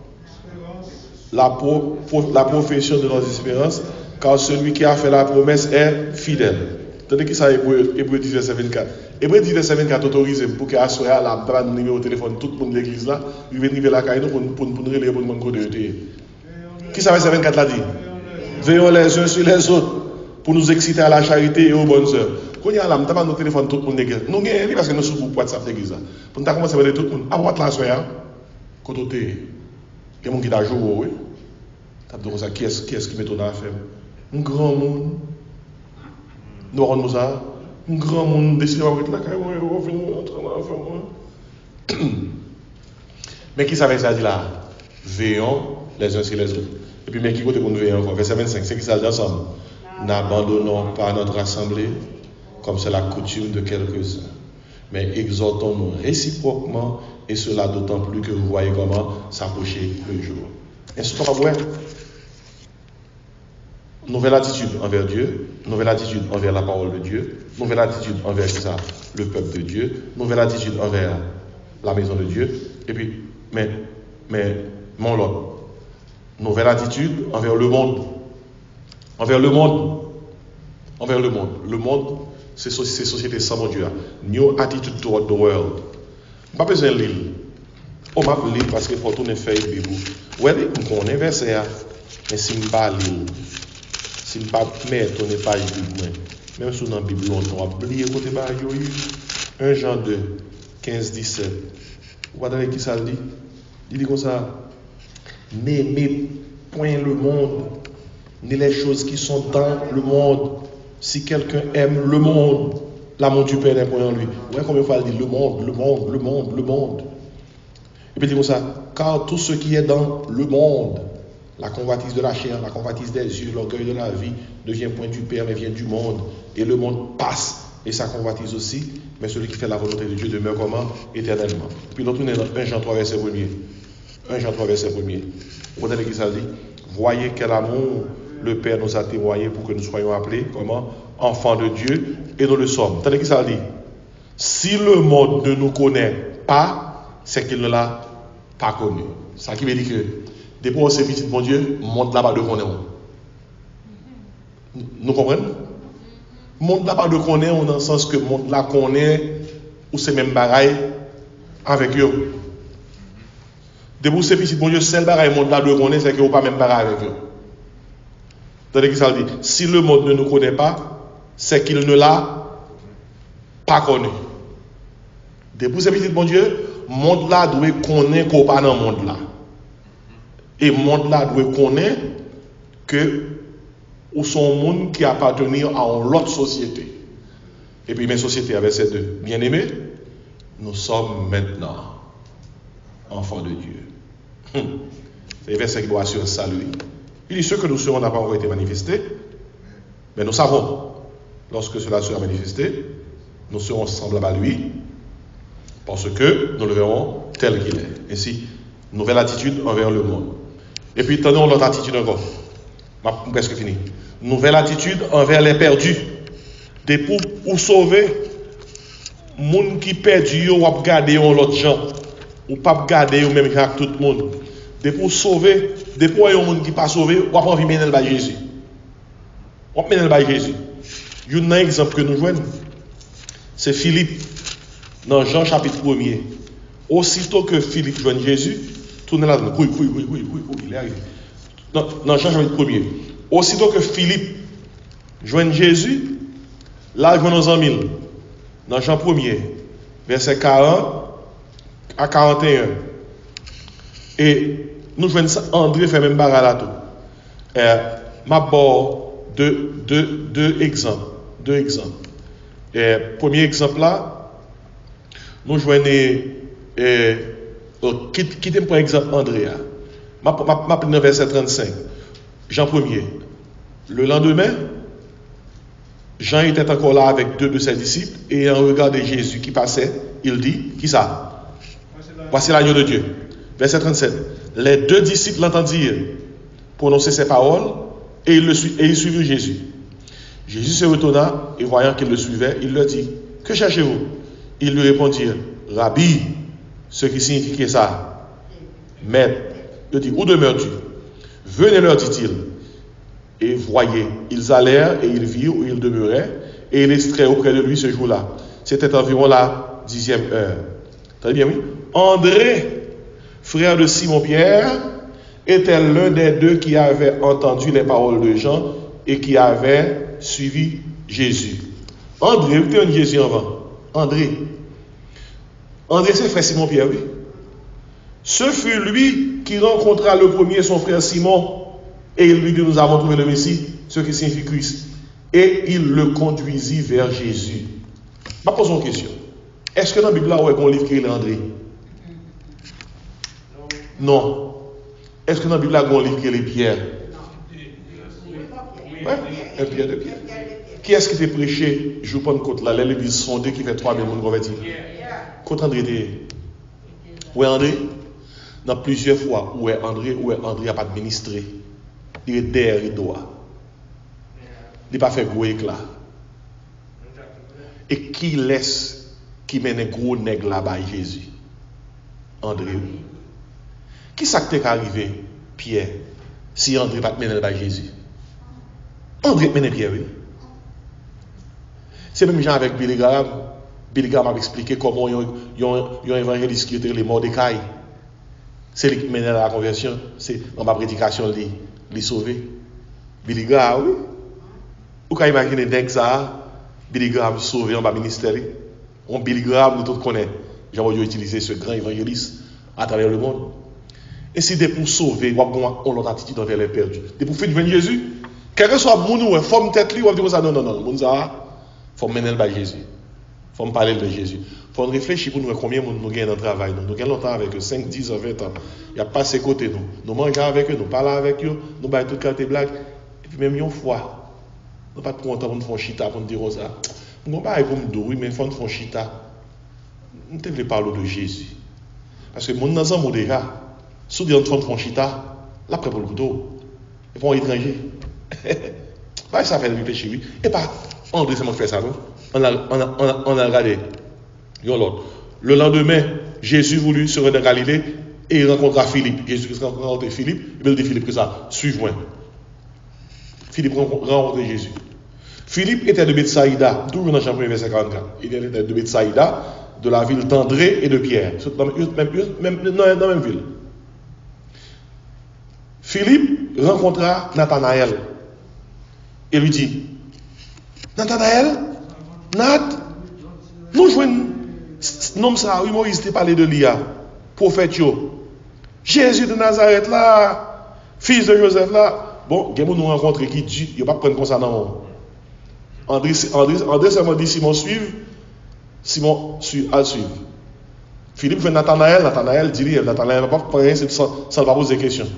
la profession de notre espérance, car celui qui a fait la promesse est fidèle. Tandis que ça, Hébreu 10, verset 24. Hébreu 10, verset 24 autorise pour qu'à ce moment-là, la pas de numéro de téléphone, tout le monde de l'église là, il vient arriver la caille pour nous relayer pour nous demander côté. Qui ça, verset 24 là dit? Veillons les uns sur les autres pour nous exciter à la charité et aux bonnes œuvres. Quand il y a là, nous avons notre téléphone, tout le monde l'église. Nous avons parce que nous sommes sur WhatsApp l'église là. Pour nous commencer à voir tout le monde. À droite là, soir, quand tu es, il y a des gens qui t'a joué, oui. Tu as dit ça, qui est-ce qui met ton affaire? Un grand monde. Nous avons ça. Un grand monde décide d'arrêter la caille, on va venir entrer dans l'affaire. Mais qui savait ça dit là? Veillons les uns sur les autres. Et puis, mais qui côté qu'on veille encore? Verset 25, c'est qui ça dit ensemble? N'abandonnons pas notre assemblée, comme c'est la coutume de quelques-uns, mais exhortons-nous réciproquement, et cela d'autant plus que vous voyez comment s'approcher le jour. Est-ce qu'on va voir? Nouvelle attitude envers Dieu, nouvelle attitude envers la parole de Dieu, nouvelle attitude envers ça, le peuple de Dieu, nouvelle attitude envers la maison de Dieu, et puis, mais mon lot, nouvelle attitude envers le monde. Envers le monde. Envers le monde. Le monde, c'est société sans mon Dieu. New attitude toward the world. Je n'ai pas besoin de lire. On m'a lire parce qu'il faut tourner feuille de Bible. Oui, on connaît verset. Mais si je ne pas lire, si je ne pas mettre tourner page Bible, même si dans la Bible, on va oublier côté bas, 1 Jean 2, 15, 17. Vous voyez qui ça dit? Il dit comme ça. N'aimez point le monde, ni les choses qui sont dans le monde. Si quelqu'un aime le monde, l'amour du Père n'est point en lui. Vous voyez combien de fois il dit le monde, le monde, le monde, le monde. Et puis il dit comme ça, car tout ce qui est dans le monde, la convoitise de la chair, la convoitise des yeux, l'orgueil de la vie, ne vient point du Père, mais vient du monde. Et le monde passe, et sa convoitise aussi, mais celui qui fait la volonté de Dieu demeure comment? Éternellement. Puis l'autre, on est dans 1 Jean 3, verset 1er. 1 Jean 3, verset 1er. Vous voyez qui ça dit? Voyez quel amour le Père nous a témoigné pour que nous soyons appelés, comment? Enfants de Dieu, et nous le sommes. Vous voyez qui ça dit? Si le monde ne nous connaît pas, c'est qu'il ne l'a pas connu. Ça qui veut dire que, depuis qu'on s'est petit de mon Dieu, le monde n'a pas de connaître. Nous comprenons? Le monde n'a pas de connaître, dans le sens que le monde la connaît, ou c'est même bagaille avec eux. Depuis que c'est petit de mon Dieu, seul bagaille le monde là de connaître, c'est que vous pas même bagaille avec eux. Tandis que ça dit, si le monde ne nous connaît pas, c'est qu'il ne l'a pas connu. Depuis que c'est petit de mon Dieu, le monde là doit connaître qu'on pas dans le monde là. Et le monde là doit connaître que ou sont un monde qui appartient à une autre société. Et puis mes sociétés avec ces deux. Bien-aimés, nous sommes maintenant enfants de Dieu. C'est le verset qui doit assurer ça lui. Il dit ce que nous serons n'a pas encore été manifesté, mais nous savons, lorsque cela sera manifesté, nous serons semblables à lui, parce que nous le verrons tel qu'il est. Ainsi, nouvelle attitude envers le monde. Et puis, tenons l'autre attitude encore. Presque fini. Nouvelle attitude envers les perdus. Des pour sauver, les gens qui perdus, ou pas garder l'autre gens, ou pas garder ou même avec tout le monde. Des pour sauver, des pour les gens qui ne pas sauver, ou pas envie de mener le bail Jésus. On va mener le bail Jésus. Il y a un exemple que nous jouons, c'est Philippe, dans Jean chapitre 1er. Aussitôt que Philippe joint Jésus, tournez là, oui, il est arrivé. Dans Jean chapitre 1er. Aussitôt que Philippe joint Jésus, là, il joint nos amis. Dans Jean 1er, verset 40 à 41. Et nous joignons André fait même bagarre là tout. Ma bord deux exemples. Premier exemple là, nous joignons quittez pour exemple André. Ma prends dans verset 35. Jean 1er. Le lendemain, Jean était encore là avec deux de ses disciples et en regardant Jésus qui passait, il dit, qui ça? Voici l'agneau de Dieu. Verset 37. Les deux disciples l'entendirent prononcer ces paroles et ils suivirent Jésus. Jésus se retourna et voyant qu'il le suivait, il leur dit, que cherchez-vous? Ils lui répondirent, Rabbi, ce qui signifiait ça. Maître, il dit, où demeures-tu? Venez leur, dit-il. Et voyez, ils allèrent et ils virent où il demeurait et il extrait auprès de lui ce jour-là. C'était environ la 10e heure. Très bien, oui. André, frère de Simon-Pierre, était l'un des deux qui avait entendu les paroles de Jean et qui avait suivi Jésus. André, où était Jésus avant? André, c'est frère Simon-Pierre, oui. Ce fut lui qui rencontra le premier son frère Simon et il lui dit, nous avons trouvé le Messie, ce qui signifie Christ. Et il le conduisit vers Jésus. Je vais poser une question. Est-ce que dans la Bible, là, on a un livre qui est André? Non. Est-ce que dans la Bible, là, on a un livre qui est Pierre? Oui, un Pierre de Pierre. Qui est-ce qui fait prêcher, je prends côte là, l'église sondée qui fait 3000 personnes converties? Contre André était. Où est André? Dans plusieurs fois, où est André n'a pas administré. Il est derrière le doigt. Il n'a pas fait gros éclat. Et qui laisse, qui mène un gros nègre là-bas, Jésus? André. Qui ça qui est arrivé, Pierre, si André n'a pas mené là-bas Jésus? André mène Pierre, oui. C'est même gens avec Billy Graham. Billy Graham a expliqué comment ils ont évangéliste qui était les Mordecai. C'est lui qui menait à la conversion. C'est dans ma prédication, les sauver. Billy Graham, oui. Vous pouvez imaginer dès que ça, Billy Graham sauvé en bas ministère. On Billy Graham, nous tous connaissons. J'ai utilisé ce grand évangéliste à travers le monde. Et si c'est pour sauver, on a l'attitude envers les perdus. C'est pour faire venir Jésus. Quel que soit mon ou forme tête lui, on dit ça, non, mon ça. Il faut mener le Jésus. Il faut parler de Jésus. Il faut réfléchir pour nous combien nous gagnons dans le travail. Nous gagnons longtemps avec eux, 5, 10 ans, 20 ans. Il n'y a pas ces côtés nous. Nous mangeons avec eux, nous parlons avec eux, nous baillons toutes les blagues. Et puis même une fois, nous pas trop longtemps pour nous faire chita pour nous dire ça. Nous ne pas pour nous dire, oui, mais il faut nous faire chita. Nous devons parler de Jésus. Parce que mon dans déjà, si on nous faire chita, là, après pour le couteau, et pour un étranger. Ça fait le péché, oui. Et pas. André, c'est moi qui fais ça, non? On a regardé. Le lendemain, Jésus voulut se rendre en Galilée et il rencontra Philippe. Jésus rencontre Philippe. Il dit Philippe que ça, suis-moi. Philippe rencontre Jésus. Philippe était de Bethsaïda, d'où dans chapitre verset 44. Il était de Bethsaïda, de la ville d'André et de Pierre, dans la même ville. Philippe rencontra Nathanaël et lui dit, Nathanaël, nous jouons nom ça, oui, Moïse t'a parlé de l'IA, prophète Jésus de Nazareth là, fils de Joseph là. Bon, il y a nous rencontré qui dit, il ne va pas prendre comme ça non. André seulement dit Simon suive, Simon à suivre. Philippe fait Nathanaël dit Nathanaël ne va pas prendre rien sans pas poser des questions.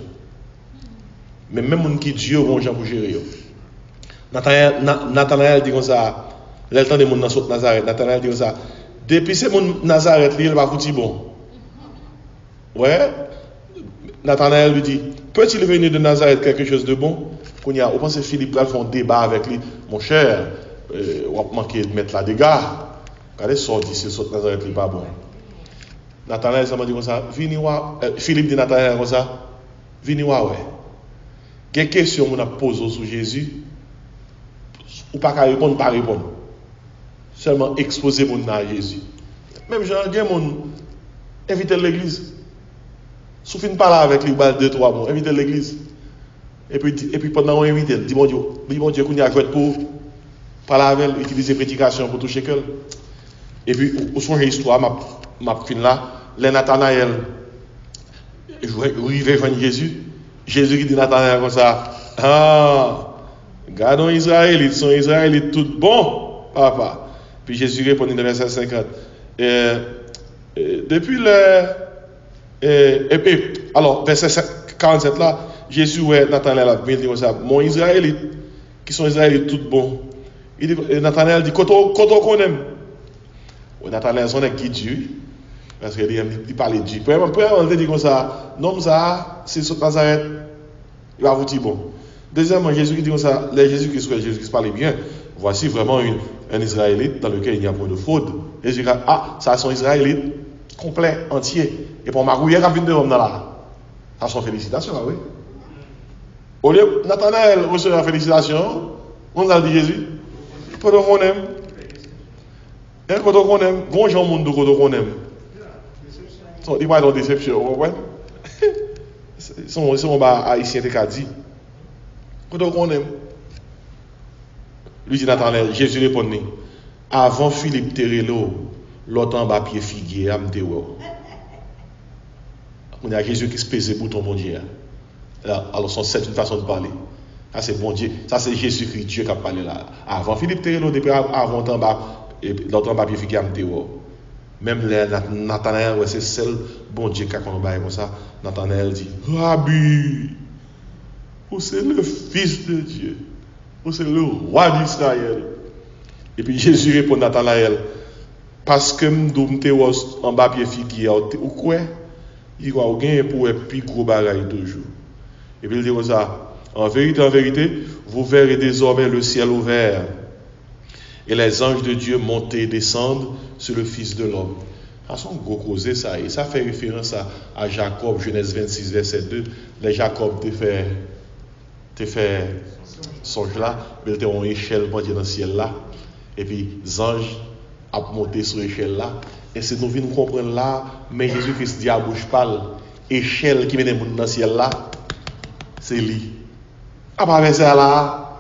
Mais même les gens qui Dieu vont gens pour gérer. Nathanaël dit comme ça, le temps de mon Nazareth, Nathanaël dit comme ça, depuis c'est mon Nazareth, il va foutre bon. Ouais, Nathanaël lui dit, peut-il venir de Nazareth quelque chose de bon? Quand il y a, on pense que Philippe va faire un débat avec lui, mon cher, on va manquer de mettre là des gars. Regardez, sorti, c'est sorti Nazareth, il n'est pas bon. Nathanaël ça m'a dit comme ça, Philippe dit Nathanaël comme ça, venez voir, ouais. Quelle question on a posée sur Jésus? Ou pas qu'à répondre, pas répondre. Seulement exposer mon nom à Jésus. Même Jean, il y a mon invité l'église. Si vous parler avec lui, 2-3 mois, invitez l'église. Et puis pendant qu'on invite, dis mon Dieu, qu'on y a joué pour parler avec elle, utiliser prédication pour toucher qu'elle. Et puis, au son histoire, ma fin là, les Nathanaël, arrivé vers Jésus. Jésus qui dit Nathanaël comme ça, gardons Israël, ils sont Israélites tout bon, papa. Puis Jésus répond dans le verset 50. Depuis alors, verset 47 là, Jésus, Nathanaël a dit comme ça, mon Israélite, qui sont Israélites tout bon. Nathanaël dit, quand on connaît. Nathanaël, son qui Dieu. Parce qu'il parlait de Dieu. Premièrement, on dit comme ça, non, ça, c'est sur Nazareth, il va vous dire bon. Deuxièmement, Jésus qui dit comme ça, Jésus qui parlait bien, voici vraiment un Israélite dans lequel il n'y a point de fraude. Jésus dit, ça c'est un Israélite complet, entier. Et pour Marouillère, il y a 22 hommes dans là. Ça sont félicitations, oui. Au lieu Nathanaël reçoit la félicitation, on a dit Jésus. Quand on aime. Quand on aime, bon gens monde quand on aime. Il va dans déception, vous comprenez? C'est un haïtien qui a dit. Quand on aime. Lui dit Nathanaël, Jésus répond, avant Philippe Terrello, l'autre en bas pied figuier, on a Jésus qui se pèse pour ton bon Dieu. Alors, c'est une façon de parler. Ça, c'est bon Dieu. Ça, c'est Jésus-Christ, Dieu qui a parlé là. Avant Philippe Terrello, depuis avant en bas, l'autre en bas pied figuier, même Nathanaël, c'est seul bon Dieu qui a combattu comme ça. Nathanaël dit, Rabbi, vous c'est le Fils de Dieu. Vous c'est le roi d'Israël. Et puis Jésus répond à Nathanaël, parce que je en bas pied figuier, ou quoi? Il va gagner pour un plus gros bagage toujours. Et puis il dit comme ça, en vérité, vous verrez désormais le ciel ouvert et les anges de Dieu monter et descendre sur le Fils de l'homme. Façon gros causer ça, et ça fait référence à Jacob, Genèse 26, verset 2. Les Jacob te fait songe là, mais il était en échelle dans le ciel là, et puis les anges a monté sur l'échelle là. Et c'est nous venons comprendre là, mais Jésus-Christ dit à bouche pâle, échelle qui mène dans le ciel là, c'est lui. Après ça là,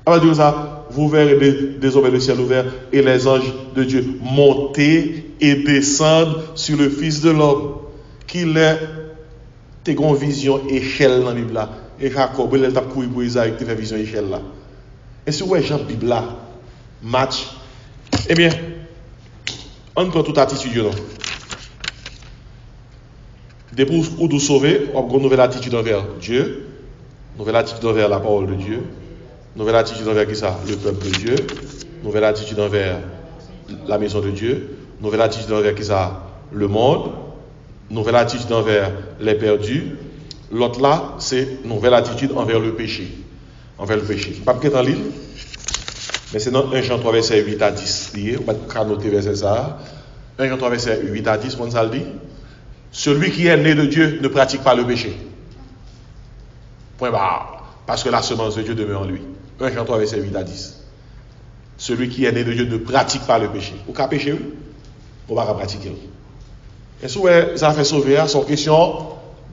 après dire ça, vous verrez désormais le ciel ouvert et les anges de Dieu monter et descendre sur le Fils de l'homme. Qu'il est, t'es une vision échelle dans la Bible là. Et Jacob, il a couru pour Isaac, tu fais vision échelle là. Et si vous voyez Jean Bible là, match, eh bien, on prend toute attitude non. Depuis où nous sauver, on a une nouvelle attitude envers Dieu, nouvelle attitude envers la parole de Dieu, nouvelle attitude envers qui ça? Le peuple de Dieu, nouvelle attitude envers la maison de Dieu, nouvelle attitude envers qui ça? Le monde, nouvelle attitude envers les perdus. L'autre là, c'est nouvelle attitude envers le péché. Envers le péché. Pas que dans l'île, mais c'est dans 1 Jean 3, verset 8 à 10. On va noter verset ça. 1 Jean 3, verset 8 à 10, on ça le dit. Celui qui est né de Dieu ne pratique pas le péché. Point barre. Parce que la semence de Dieu demeure en lui. 1 Jean 3, verset 8 à 10. Celui qui est né de Dieu ne pratique pas le péché. Ou qu'à pécher, on va pratiquer. Et souvent, ça fait sauver, son question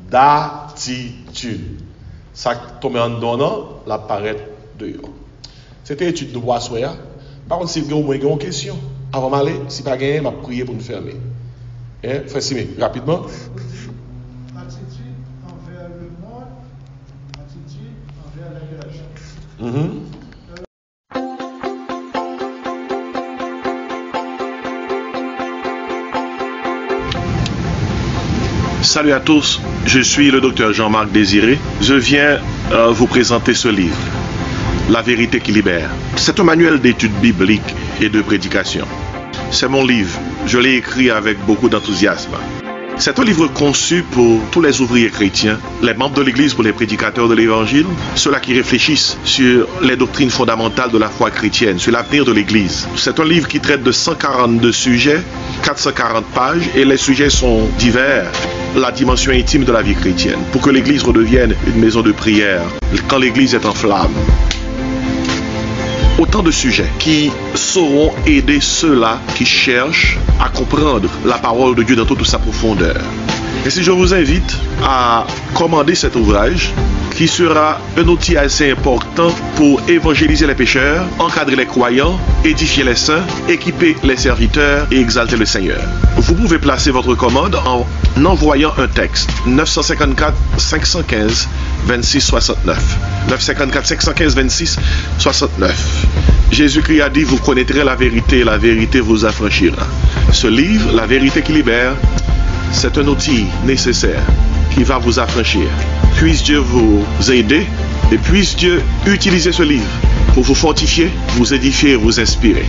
d'attitude. Ça tombe en donnant la paraître de yo. C'était étude de bois soya. Par contre, si vous avez une question, avant d'aller, si pas gagné, je vais prier pour nous fermer. Frère Simé, rapidement. Attitude envers le monde, attitude envers la création. Salut à tous, je suis le docteur Jean-Marc Désiré. Je viens vous présenter ce livre, La vérité qui libère. C'est un manuel d'études bibliques et de prédication. C'est mon livre, je l'ai écrit avec beaucoup d'enthousiasme. C'est un livre conçu pour tous les ouvriers chrétiens, les membres de l'Église, pour les prédicateurs de l'Évangile, ceux-là qui réfléchissent sur les doctrines fondamentales de la foi chrétienne, sur l'avenir de l'Église. C'est un livre qui traite de 142 sujets, 440 pages, et les sujets sont divers. La dimension intime de la vie chrétienne, pour que l'Église redevienne une maison de prière, quand l'Église est en flamme. Autant de sujets qui sauront aider ceux-là qui cherchent à comprendre la parole de Dieu dans toute sa profondeur. Et si je vous invite à commander cet ouvrage, qui sera un outil assez important pour évangéliser les pécheurs, encadrer les croyants, édifier les saints, équiper les serviteurs et exalter le Seigneur. Vous pouvez placer votre commande en envoyant un texte 954 515 26 69. 954 515 26 69. Jésus-Christ a dit, vous connaîtrez la vérité et la vérité vous affranchira. Ce livre, La vérité qui libère, c'est un outil nécessaire qui va vous affranchir. Puisse Dieu vous aider et puisse Dieu utiliser ce livre pour vous fortifier, vous édifier et vous inspirer.